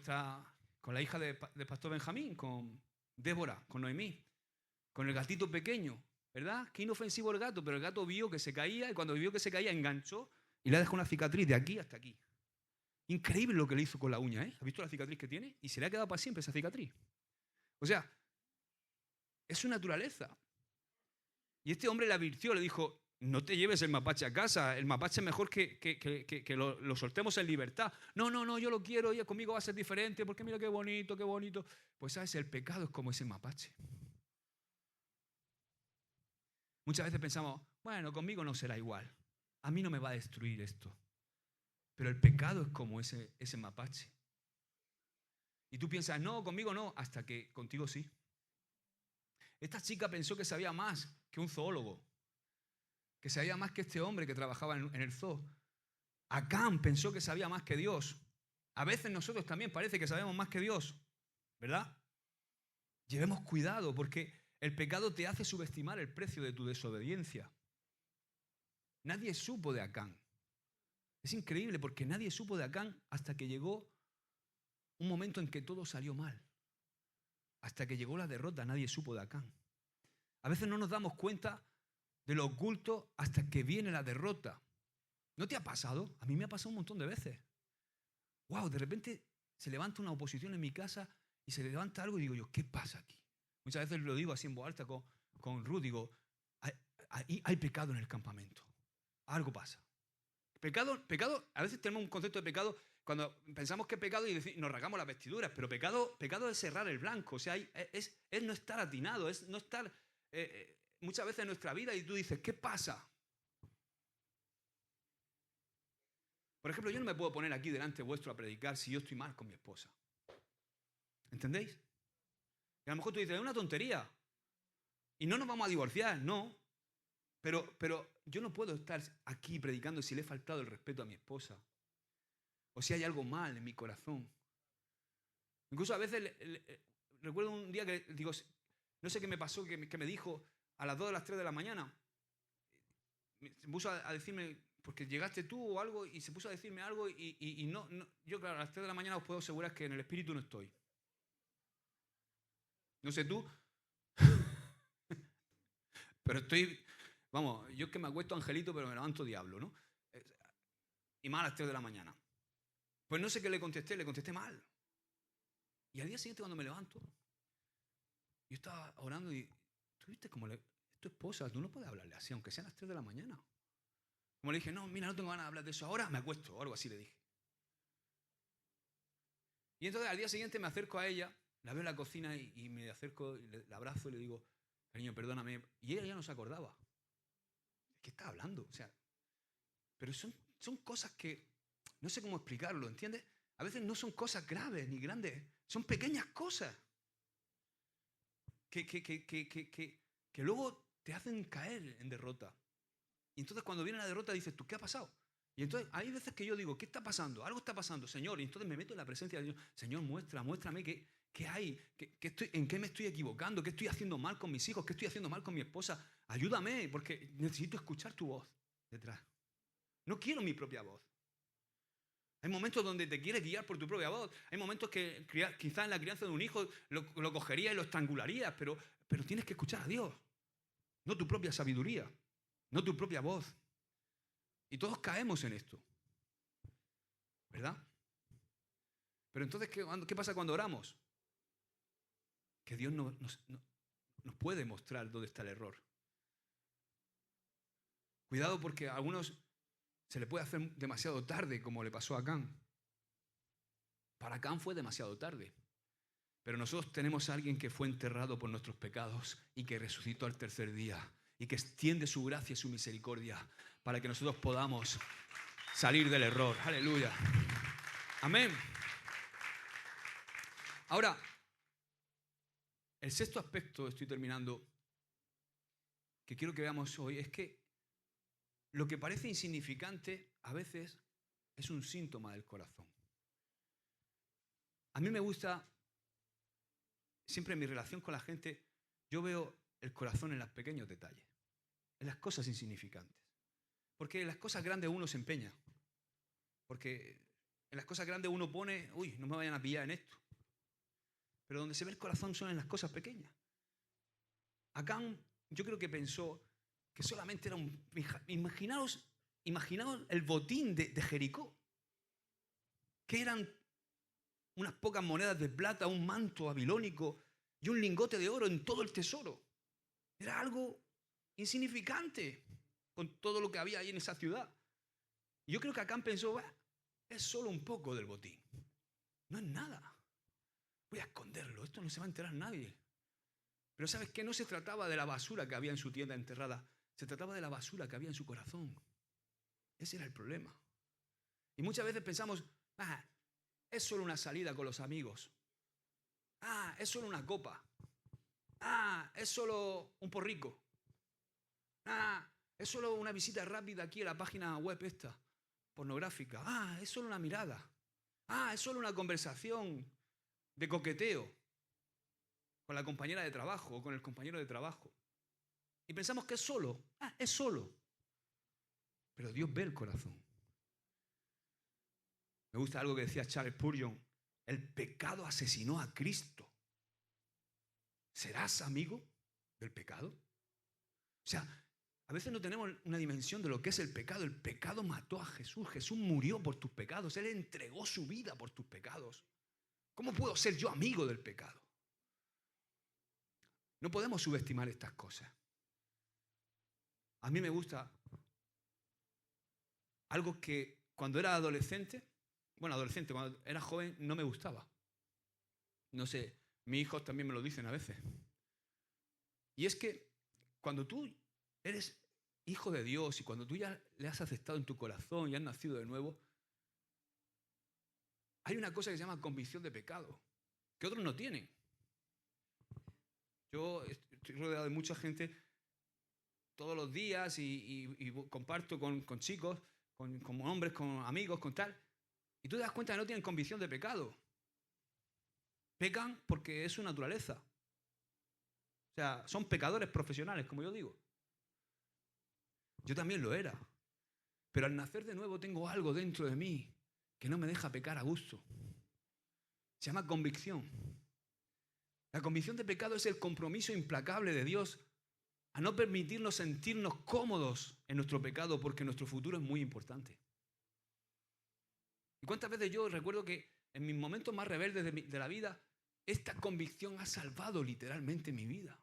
la hija de Pastor Benjamín, con Débora, con Noemí, con el gatito pequeño, ¿verdad? Qué inofensivo el gato, pero el gato vio que se caía y cuando vio que se caía enganchó y le dejó una cicatriz de aquí hasta aquí. Increíble lo que le hizo con la uña, ¿eh? ¿Has visto la cicatriz que tiene? Y se le ha quedado para siempre esa cicatriz. O sea, es su naturaleza. Y este hombre le advirtió, le dijo, no te lleves el mapache a casa, el mapache es mejor que lo soltemos en libertad. No, yo lo quiero, ella conmigo va a ser diferente, porque mira qué bonito, qué bonito. Pues sabes, el pecado es como ese mapache. Muchas veces pensamos, bueno, conmigo no será igual, a mí no me va a destruir esto. Pero el pecado es como ese mapache. Y tú piensas, no, conmigo no, hasta que contigo sí. Esta chica pensó que sabía más que un zoólogo, que sabía más que este hombre que trabajaba en el zoo. Acán pensó que sabía más que Dios. A veces nosotros también parece que sabemos más que Dios, ¿verdad? Llevemos cuidado porque el pecado te hace subestimar el precio de tu desobediencia. Nadie supo de Acán. Es increíble porque nadie supo de Acán hasta que llegó un momento en que todo salió mal. Hasta que llegó la derrota, nadie supo de Acán. A veces no nos damos cuenta de lo oculto hasta que viene la derrota. ¿No te ha pasado? A mí me ha pasado un montón de veces. Wow, de repente se levanta una oposición en mi casa y se levanta algo y digo yo, ¿qué pasa aquí? Muchas veces lo digo así en voz alta con Ruth, digo, hay pecado en el campamento. Algo pasa. Pecado, a veces tenemos un concepto de pecado cuando pensamos que es pecado y nos rasgamos las vestiduras, pero pecado es cerrar el blanco, o sea, es no estar atinado, es no estar muchas veces en nuestra vida y tú dices, ¿qué pasa? Por ejemplo, yo no me puedo poner aquí delante vuestro a predicar si yo estoy mal con mi esposa. ¿Entendéis? Y a lo mejor tú dices, es una tontería. Y no nos vamos a divorciar, no. Pero yo no puedo estar aquí predicando si le he faltado el respeto a mi esposa. O si hay algo mal en mi corazón. Incluso a veces recuerdo un día que digo, no sé qué me pasó, que me dijo a las 2 de las 3 de la mañana. Se puso a decirme, porque llegaste tú o algo, y se puso a decirme algo y no, yo claro, a las 3 de la mañana os puedo asegurar que en el espíritu no estoy. No sé tú, pero estoy, vamos, yo es que me acuesto angelito, pero me levanto diablo, ¿no? Y más a las 3 de la mañana. Pues no sé qué le contesté mal. Y al día siguiente cuando me levanto, yo estaba orando y, ¿tú viste cómo es tu esposa? Tú no puedes hablarle así, aunque sean las 3 de la mañana. Como le dije, no, mira, no tengo ganas de hablar de eso, ahora me acuesto, o algo así le dije. Y entonces al día siguiente me acerco a ella, la veo en la cocina y me acerco, y la abrazo y le digo, cariño, perdóname. Y ella ya no se acordaba. ¿De qué está hablando? O sea, pero son cosas que no sé cómo explicarlo, ¿entiendes? A veces no son cosas graves ni grandes, son pequeñas cosas que luego te hacen caer en derrota. Y entonces cuando viene la derrota dices, ¿tú qué ha pasado? Y entonces hay veces que yo digo, ¿qué está pasando? Algo está pasando, Señor. Y entonces me meto en la presencia de Dios. Señor, muéstrame qué hay, en qué me estoy equivocando, qué estoy haciendo mal con mis hijos, qué estoy haciendo mal con mi esposa. Ayúdame, porque necesito escuchar tu voz detrás. No quiero mi propia voz. Hay momentos donde te quieres guiar por tu propia voz. Hay momentos que quizás en la crianza de un hijo lo cogerías y lo estrangularías, pero tienes que escuchar a Dios. No tu propia sabiduría, no tu propia voz. Y todos caemos en esto, ¿verdad? Pero entonces, ¿qué pasa cuando oramos? Que Dios nos puede mostrar dónde está el error. Cuidado porque a algunos se le puede hacer demasiado tarde, como le pasó a Acán. Para Acán fue demasiado tarde. Pero nosotros tenemos a alguien que fue enterrado por nuestros pecados y que resucitó al tercer día y que extiende su gracia y su misericordia para que nosotros podamos salir del error. Aleluya. Amén. Ahora, el sexto aspecto, estoy terminando, que quiero que veamos hoy, es que lo que parece insignificante a veces es un síntoma del corazón. A mí me gusta, siempre en mi relación con la gente, yo veo el corazón en los pequeños detalles, en las cosas insignificantes. Porque en las cosas grandes uno se empeña. Porque en las cosas grandes uno pone, uy, no me vayan a pillar en esto. Pero donde se ve el corazón son en las cosas pequeñas. Acán, yo creo que pensó que solamente era un... Imaginaos el botín de Jericó, que eran unas pocas monedas de plata, un manto babilónico y un lingote de oro en todo el tesoro. Era algo insignificante con todo lo que había ahí en esa ciudad. Y yo creo que Acán pensó, es solo un poco del botín. No es nada. Voy a esconderlo, esto no se va a enterar nadie. Pero ¿sabes qué? No se trataba de la basura que había en su tienda enterrada, se trataba de la basura que había en su corazón. Ese era el problema. Y muchas veces pensamos, es solo una salida con los amigos. Es solo una copa. Es solo un porrico. Es solo una visita rápida aquí a la página web esta, pornográfica. Es solo una mirada. Es solo una conversación de coqueteo con la compañera de trabajo o con el compañero de trabajo. Y pensamos que es solo. Es solo. Pero Dios ve el corazón. Me gusta algo que decía Charles Spurgeon. El pecado asesinó a Cristo. ¿Serás amigo del pecado? O sea, a veces no tenemos una dimensión de lo que es el pecado. El pecado mató a Jesús. Jesús murió por tus pecados. Él entregó su vida por tus pecados. ¿Cómo puedo ser yo amigo del pecado? No podemos subestimar estas cosas. A mí me gusta algo que cuando era adolescente, cuando era joven no me gustaba. No sé, mis hijos también me lo dicen a veces. Y es que cuando tú eres hijo de Dios y cuando tú ya le has aceptado en tu corazón y has nacido de nuevo, hay una cosa que se llama convicción de pecado, que otros no tienen. Yo estoy rodeado de mucha gente todos los días y comparto con chicos, con hombres, con amigos, con tal. Y tú te das cuenta que no tienen convicción de pecado. Pecan porque es su naturaleza. O sea, son pecadores profesionales, como yo digo. Yo también lo era. Pero al nacer de nuevo tengo algo dentro de mí que no me deja pecar a gusto. Se llama convicción. La convicción de pecado es el compromiso implacable de Dios a no permitirnos sentirnos cómodos en nuestro pecado porque nuestro futuro es muy importante. ¿Y cuántas veces yo recuerdo que en mis momentos más rebeldes de la vida, esta convicción ha salvado literalmente mi vida?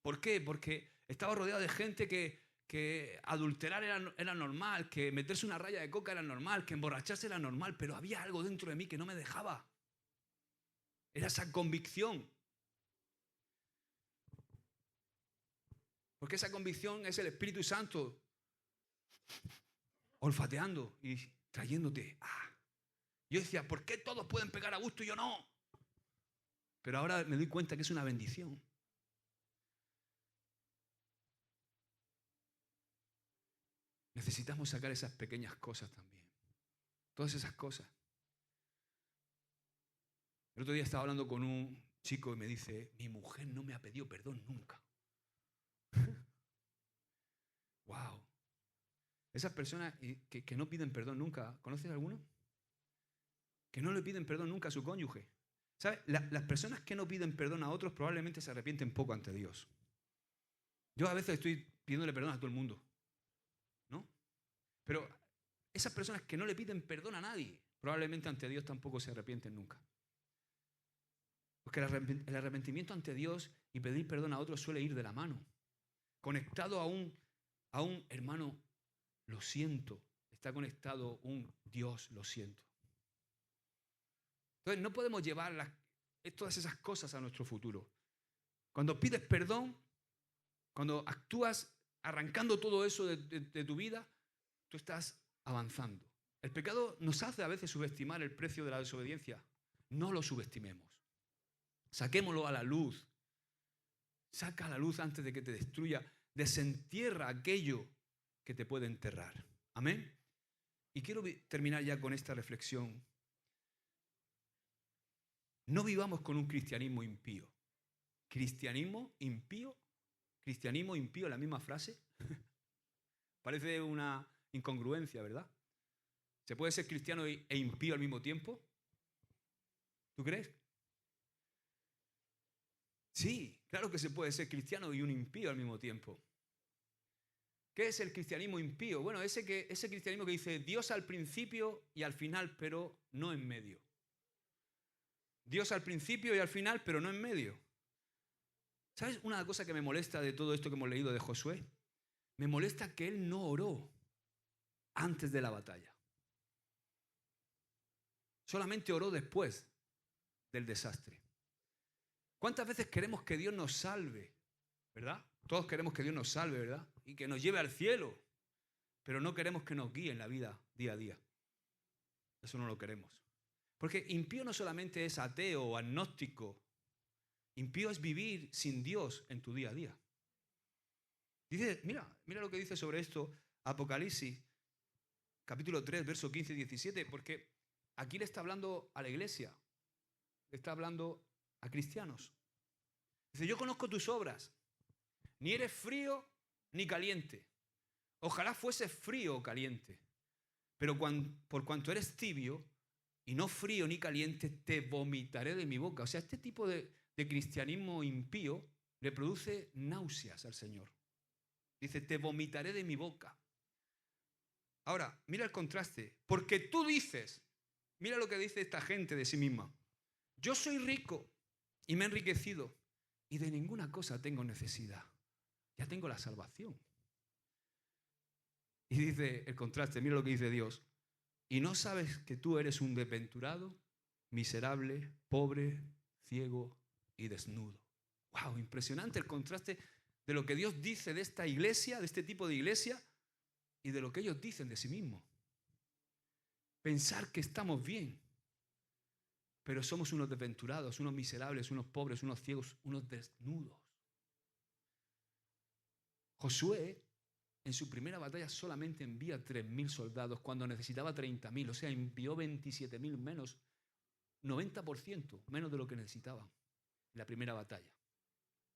¿Por qué? Porque estaba rodeado de gente que adulterar era normal, que meterse una raya de coca era normal, que emborracharse era normal, pero había algo dentro de mí que no me dejaba. Era esa convicción. Porque esa convicción es el Espíritu Santo olfateando y trayéndote. Yo decía, ¿por qué todos pueden pecar a gusto y yo no? Pero ahora me doy cuenta que es una bendición. necesitamos sacar esas pequeñas cosas también. Todas esas cosas. El otro día estaba hablando con un chico y me dice, mi mujer no me ha pedido perdón nunca. ¡Wow! Esas personas que no piden perdón nunca, ¿conoces alguno? Que no le piden perdón nunca a su cónyuge. ¿Sabes? Las personas que no piden perdón a otros probablemente se arrepienten poco ante Dios. Yo a veces estoy pidiéndole perdón a todo el mundo, ¿no? Pero esas personas que no le piden perdón a nadie, probablemente ante Dios tampoco se arrepienten nunca. Porque el arrepentimiento ante Dios y pedir perdón a otros suele ir de la mano. Conectado a un hermano, lo siento. Está conectado un Dios, lo siento. Entonces no podemos llevar todas esas cosas a nuestro futuro. Cuando pides perdón, cuando actúas arrancando todo eso de tu vida, tú estás avanzando. El pecado nos hace a veces subestimar el precio de la desobediencia. No lo subestimemos. Saquémoslo a la luz. Saca a la luz antes de que te destruya. Desentierra aquello que te puede enterrar. Amén. Y quiero terminar ya con esta reflexión. No vivamos con un cristianismo impío. ¿Cristianismo impío? ¿Cristianismo impío? ¿La misma frase? Parece una incongruencia, ¿verdad? ¿Se puede ser cristiano e impío al mismo tiempo? ¿Tú crees? Sí, claro que se puede ser cristiano y un impío al mismo tiempo. ¿Qué es el cristianismo impío? Bueno, ese cristianismo que dice Dios al principio y al final, pero no en medio. Dios al principio y al final, pero no en medio. ¿Sabes una cosa que me molesta de todo esto que hemos leído de Josué? Me molesta que él no oró antes de la batalla. Solamente oró después del desastre. ¿Cuántas veces queremos que Dios nos salve? ¿Verdad? Todos queremos que Dios nos salve, ¿verdad? Y que nos lleve al cielo. Pero no queremos que nos guíe en la vida día a día. Eso no lo queremos. Porque impío no solamente es ateo o agnóstico. Impío es vivir sin Dios en tu día a día. Dice, mira lo que dice sobre esto Apocalipsis, capítulo 3, versos 15 y 17, porque aquí le está hablando a la iglesia, le está hablando a cristianos. Dice, yo conozco tus obras, ni eres frío ni caliente. Ojalá fueses frío o caliente, pero por cuanto eres tibio y no frío ni caliente, te vomitaré de mi boca. O sea, este tipo de cristianismo impío le produce náuseas al Señor. Dice, te vomitaré de mi boca. Ahora, mira el contraste. Porque tú dices, mira lo que dice esta gente de sí misma. Yo soy rico y me he enriquecido y de ninguna cosa tengo necesidad. Ya tengo la salvación. Y dice el contraste, mira lo que dice Dios. Y no sabes que tú eres un desventurado, miserable, pobre, ciego y desnudo. ¡Wow! Impresionante el contraste de lo que Dios dice de esta iglesia, de este tipo de iglesia, y de lo que ellos dicen de sí mismos. Pensar que estamos bien, pero somos unos desventurados, unos miserables, unos pobres, unos ciegos, unos desnudos. Josué, en su primera batalla, solamente envía 3.000 soldados cuando necesitaba 30.000, o sea, envió 27.000 menos, 90% menos de lo que necesitaban en la primera batalla.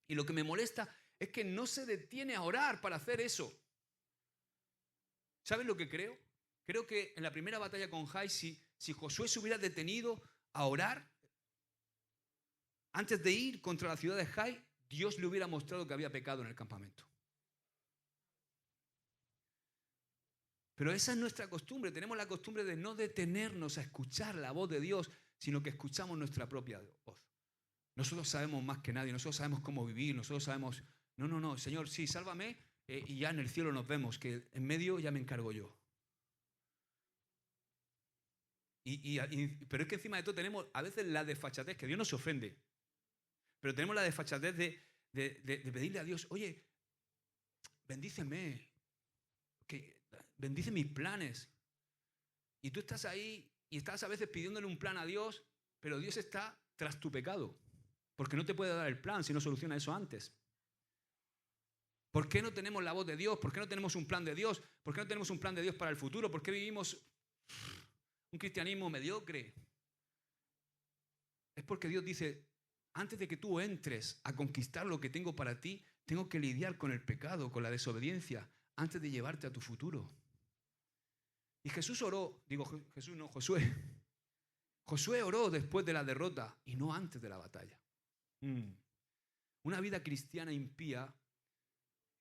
Y lo que me molesta es que no se detiene a orar para hacer eso. ¿Saben lo que creo? Creo que en la primera batalla con Jai, si Josué se hubiera detenido a orar antes de ir contra la ciudad de Jai, Dios le hubiera mostrado que había pecado en el campamento. Pero esa es nuestra costumbre. Tenemos la costumbre de no detenernos a escuchar la voz de Dios, sino que escuchamos nuestra propia voz. Nosotros sabemos más que nadie, nosotros sabemos cómo vivir, nosotros sabemos, no, Señor, sí, sálvame y ya en el cielo nos vemos, que en medio ya me encargo yo. Pero es que encima de todo tenemos a veces la desfachatez, que Dios no se ofende, pero tenemos la desfachatez de pedirle a Dios, oye, bendíceme, bendice mis planes. Y tú estás ahí y estás a veces pidiéndole un plan a Dios, pero Dios está tras tu pecado, porque no te puede dar el plan si no soluciona eso antes. ¿Por qué no tenemos la voz de Dios? ¿Por qué no tenemos un plan de Dios? ¿Por qué no tenemos un plan de Dios para el futuro? ¿Por qué vivimos un cristianismo mediocre? Es porque Dios dice, antes de que tú entres a conquistar lo que tengo para ti, tengo que lidiar con el pecado, con la desobediencia, antes de llevarte a tu futuro. Y Jesús oró, Jesús no, Josué. Josué oró después de la derrota y no antes de la batalla. Una vida cristiana impía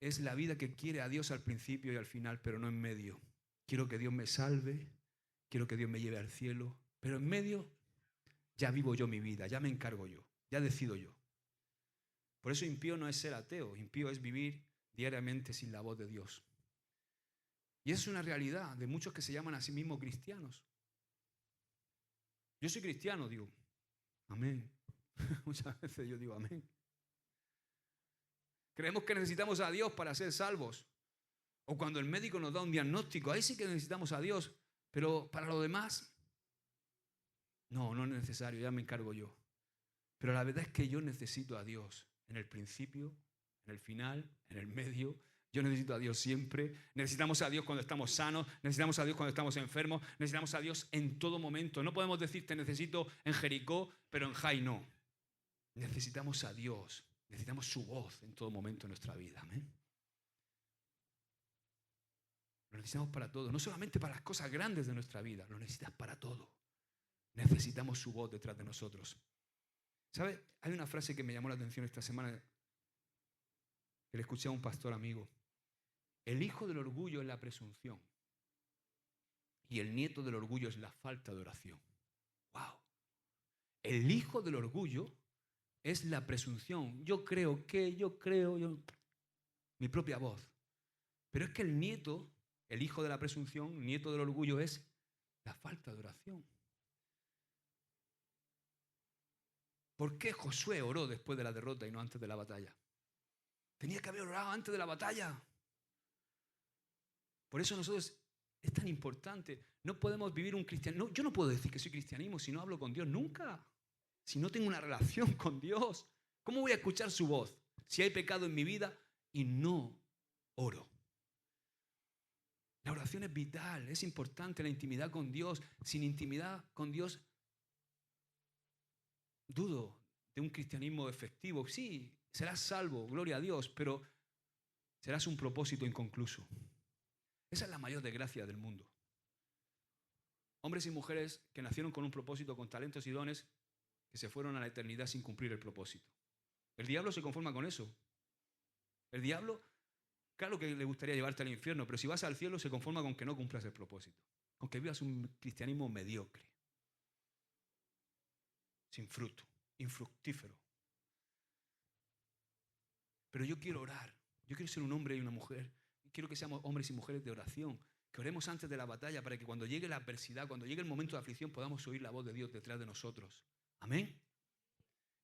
es la vida que quiere a Dios al principio y al final, pero no en medio. Quiero que Dios me salve, quiero que Dios me lleve al cielo, pero en medio ya vivo yo mi vida, ya me encargo yo, ya decido yo. Por eso impío no es ser ateo, impío es vivir diariamente sin la voz de Dios. Y esa es una realidad de muchos que se llaman a sí mismos cristianos. Yo soy cristiano, digo, amén. Muchas veces yo digo amén. Creemos que necesitamos a Dios para ser salvos. O cuando el médico nos da un diagnóstico, ahí sí que necesitamos a Dios. Pero para lo demás, no es necesario, ya me encargo yo. Pero la verdad es que yo necesito a Dios en el principio, en el final, en el medio. Yo necesito a Dios siempre. Necesitamos a Dios cuando estamos sanos. Necesitamos a Dios cuando estamos enfermos. Necesitamos a Dios en todo momento. No podemos decir te necesito en Jericó, pero en Jai no. Necesitamos a Dios. Necesitamos su voz en todo momento de nuestra vida. Amén. Lo necesitamos para todo. No solamente para las cosas grandes de nuestra vida. Lo necesitas para todo. Necesitamos su voz detrás de nosotros. ¿Sabe? Hay una frase que me llamó la atención esta semana que le escuché a un pastor amigo. El hijo del orgullo es la presunción y el nieto del orgullo es la falta de oración. ¡Wow! El hijo del orgullo es la presunción. Yo creo, mi propia voz. Pero es que el nieto, el hijo de la presunción, nieto del orgullo, es la falta de oración. ¿Por qué Josué oró después de la derrota y no antes de la batalla? Tenía que haber orado antes de la batalla. Por eso nosotros es tan importante. No podemos vivir un cristianismo. Yo no puedo decir que soy cristianismo si no hablo con Dios nunca. Si no tengo una relación con Dios. ¿Cómo voy a escuchar su voz si hay pecado en mi vida y no oro? La oración es vital, es importante la intimidad con Dios. Sin intimidad con Dios, dudo de un cristianismo efectivo. Sí, serás salvo, gloria a Dios, pero serás un propósito inconcluso. Esa es la mayor desgracia del mundo. Hombres y mujeres que nacieron con un propósito, con talentos y dones, que se fueron a la eternidad sin cumplir el propósito. El diablo se conforma con eso. El diablo, claro que le gustaría llevarte al infierno, pero si vas al cielo se conforma con que no cumplas el propósito. Con que vivas un cristianismo mediocre. Sin fruto, infructífero. Pero yo quiero orar. Yo quiero ser un hombre y una mujer. Quiero que seamos hombres y mujeres de oración. Que oremos antes de la batalla para que cuando llegue la adversidad, cuando llegue el momento de aflicción, podamos oír la voz de Dios detrás de nosotros. Amén.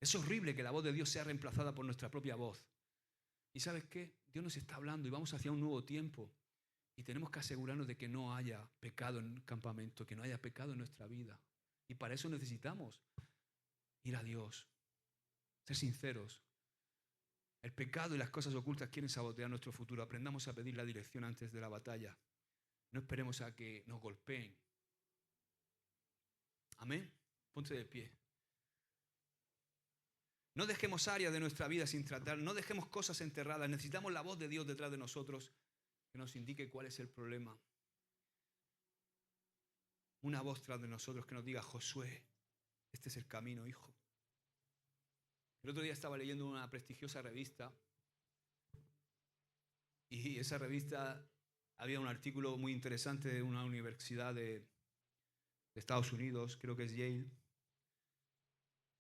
Es horrible que la voz de Dios sea reemplazada por nuestra propia voz. ¿Y sabes qué? Dios nos está hablando y vamos hacia un nuevo tiempo. Y tenemos que asegurarnos de que no haya pecado en el campamento, que no haya pecado en nuestra vida. Y para eso necesitamos ir a Dios. Ser sinceros. El pecado y las cosas ocultas quieren sabotear nuestro futuro. Aprendamos a pedir la dirección antes de la batalla. No esperemos a que nos golpeen. Amén. Ponte de pie. No dejemos áreas de nuestra vida sin tratar. No dejemos cosas enterradas. Necesitamos la voz de Dios detrás de nosotros que nos indique cuál es el problema. Una voz tras de nosotros que nos diga, Josué, este es el camino, hijo. El otro día estaba leyendo una prestigiosa revista y esa revista había un artículo muy interesante de una universidad de Estados Unidos, creo que es Yale.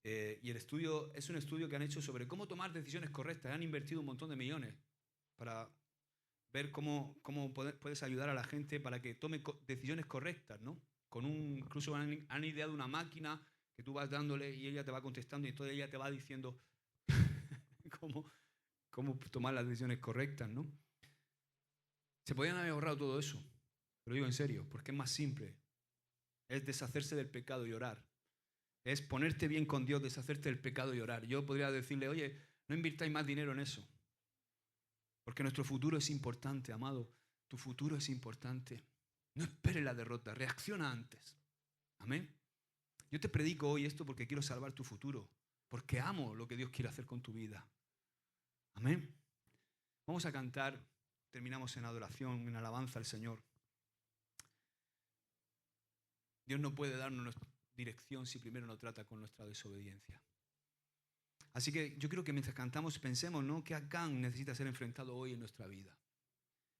Y el estudio es un estudio que han hecho sobre cómo tomar decisiones correctas. Han invertido un montón de millones para ver cómo puedes ayudar a la gente para que tome decisiones correctas, ¿no? Incluso han ideado una máquina que tú vas dándole y ella te va contestando y entonces ella te va diciendo cómo tomar las decisiones correctas, ¿no? Se podían haber ahorrado todo eso, lo digo en serio, porque es más simple. Es deshacerse del pecado y orar. Es ponerte bien con Dios, deshacerte del pecado y orar. Yo podría decirle, oye, no invirtáis más dinero en eso. Porque nuestro futuro es importante, amado. Tu futuro es importante. No esperes la derrota, reacciona antes. Amén. Yo te predico hoy esto porque quiero salvar tu futuro, porque amo lo que Dios quiere hacer con tu vida. Amén. Vamos a cantar, terminamos en adoración, en alabanza al Señor. Dios no puede darnos dirección si primero no trata con nuestra desobediencia. Así que yo creo que mientras cantamos pensemos, ¿no?, qué Acán necesita ser enfrentado hoy en nuestra vida.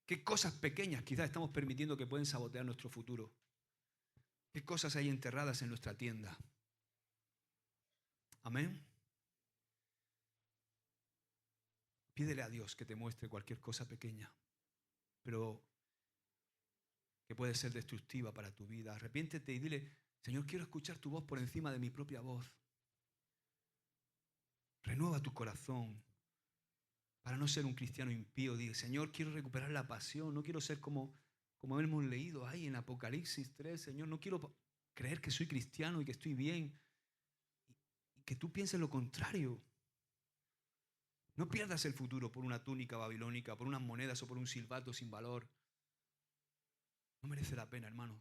¿Qué cosas pequeñas quizás estamos permitiendo que pueden sabotear nuestro futuro? ¿Qué cosas hay enterradas en nuestra tienda? Amén. Pídele a Dios que te muestre cualquier cosa pequeña, pero que puede ser destructiva para tu vida. Arrepiéntete y dile, Señor, quiero escuchar tu voz por encima de mi propia voz. Renueva tu corazón para no ser un cristiano impío. Dile, Señor, quiero recuperar la pasión, no quiero ser como hemos leído ahí en Apocalipsis 3, Señor, no quiero creer que soy cristiano y que estoy bien y que tú pienses lo contrario. No pierdas el futuro por una túnica babilónica, por unas monedas o por un silbato sin valor. No merece la pena, hermanos.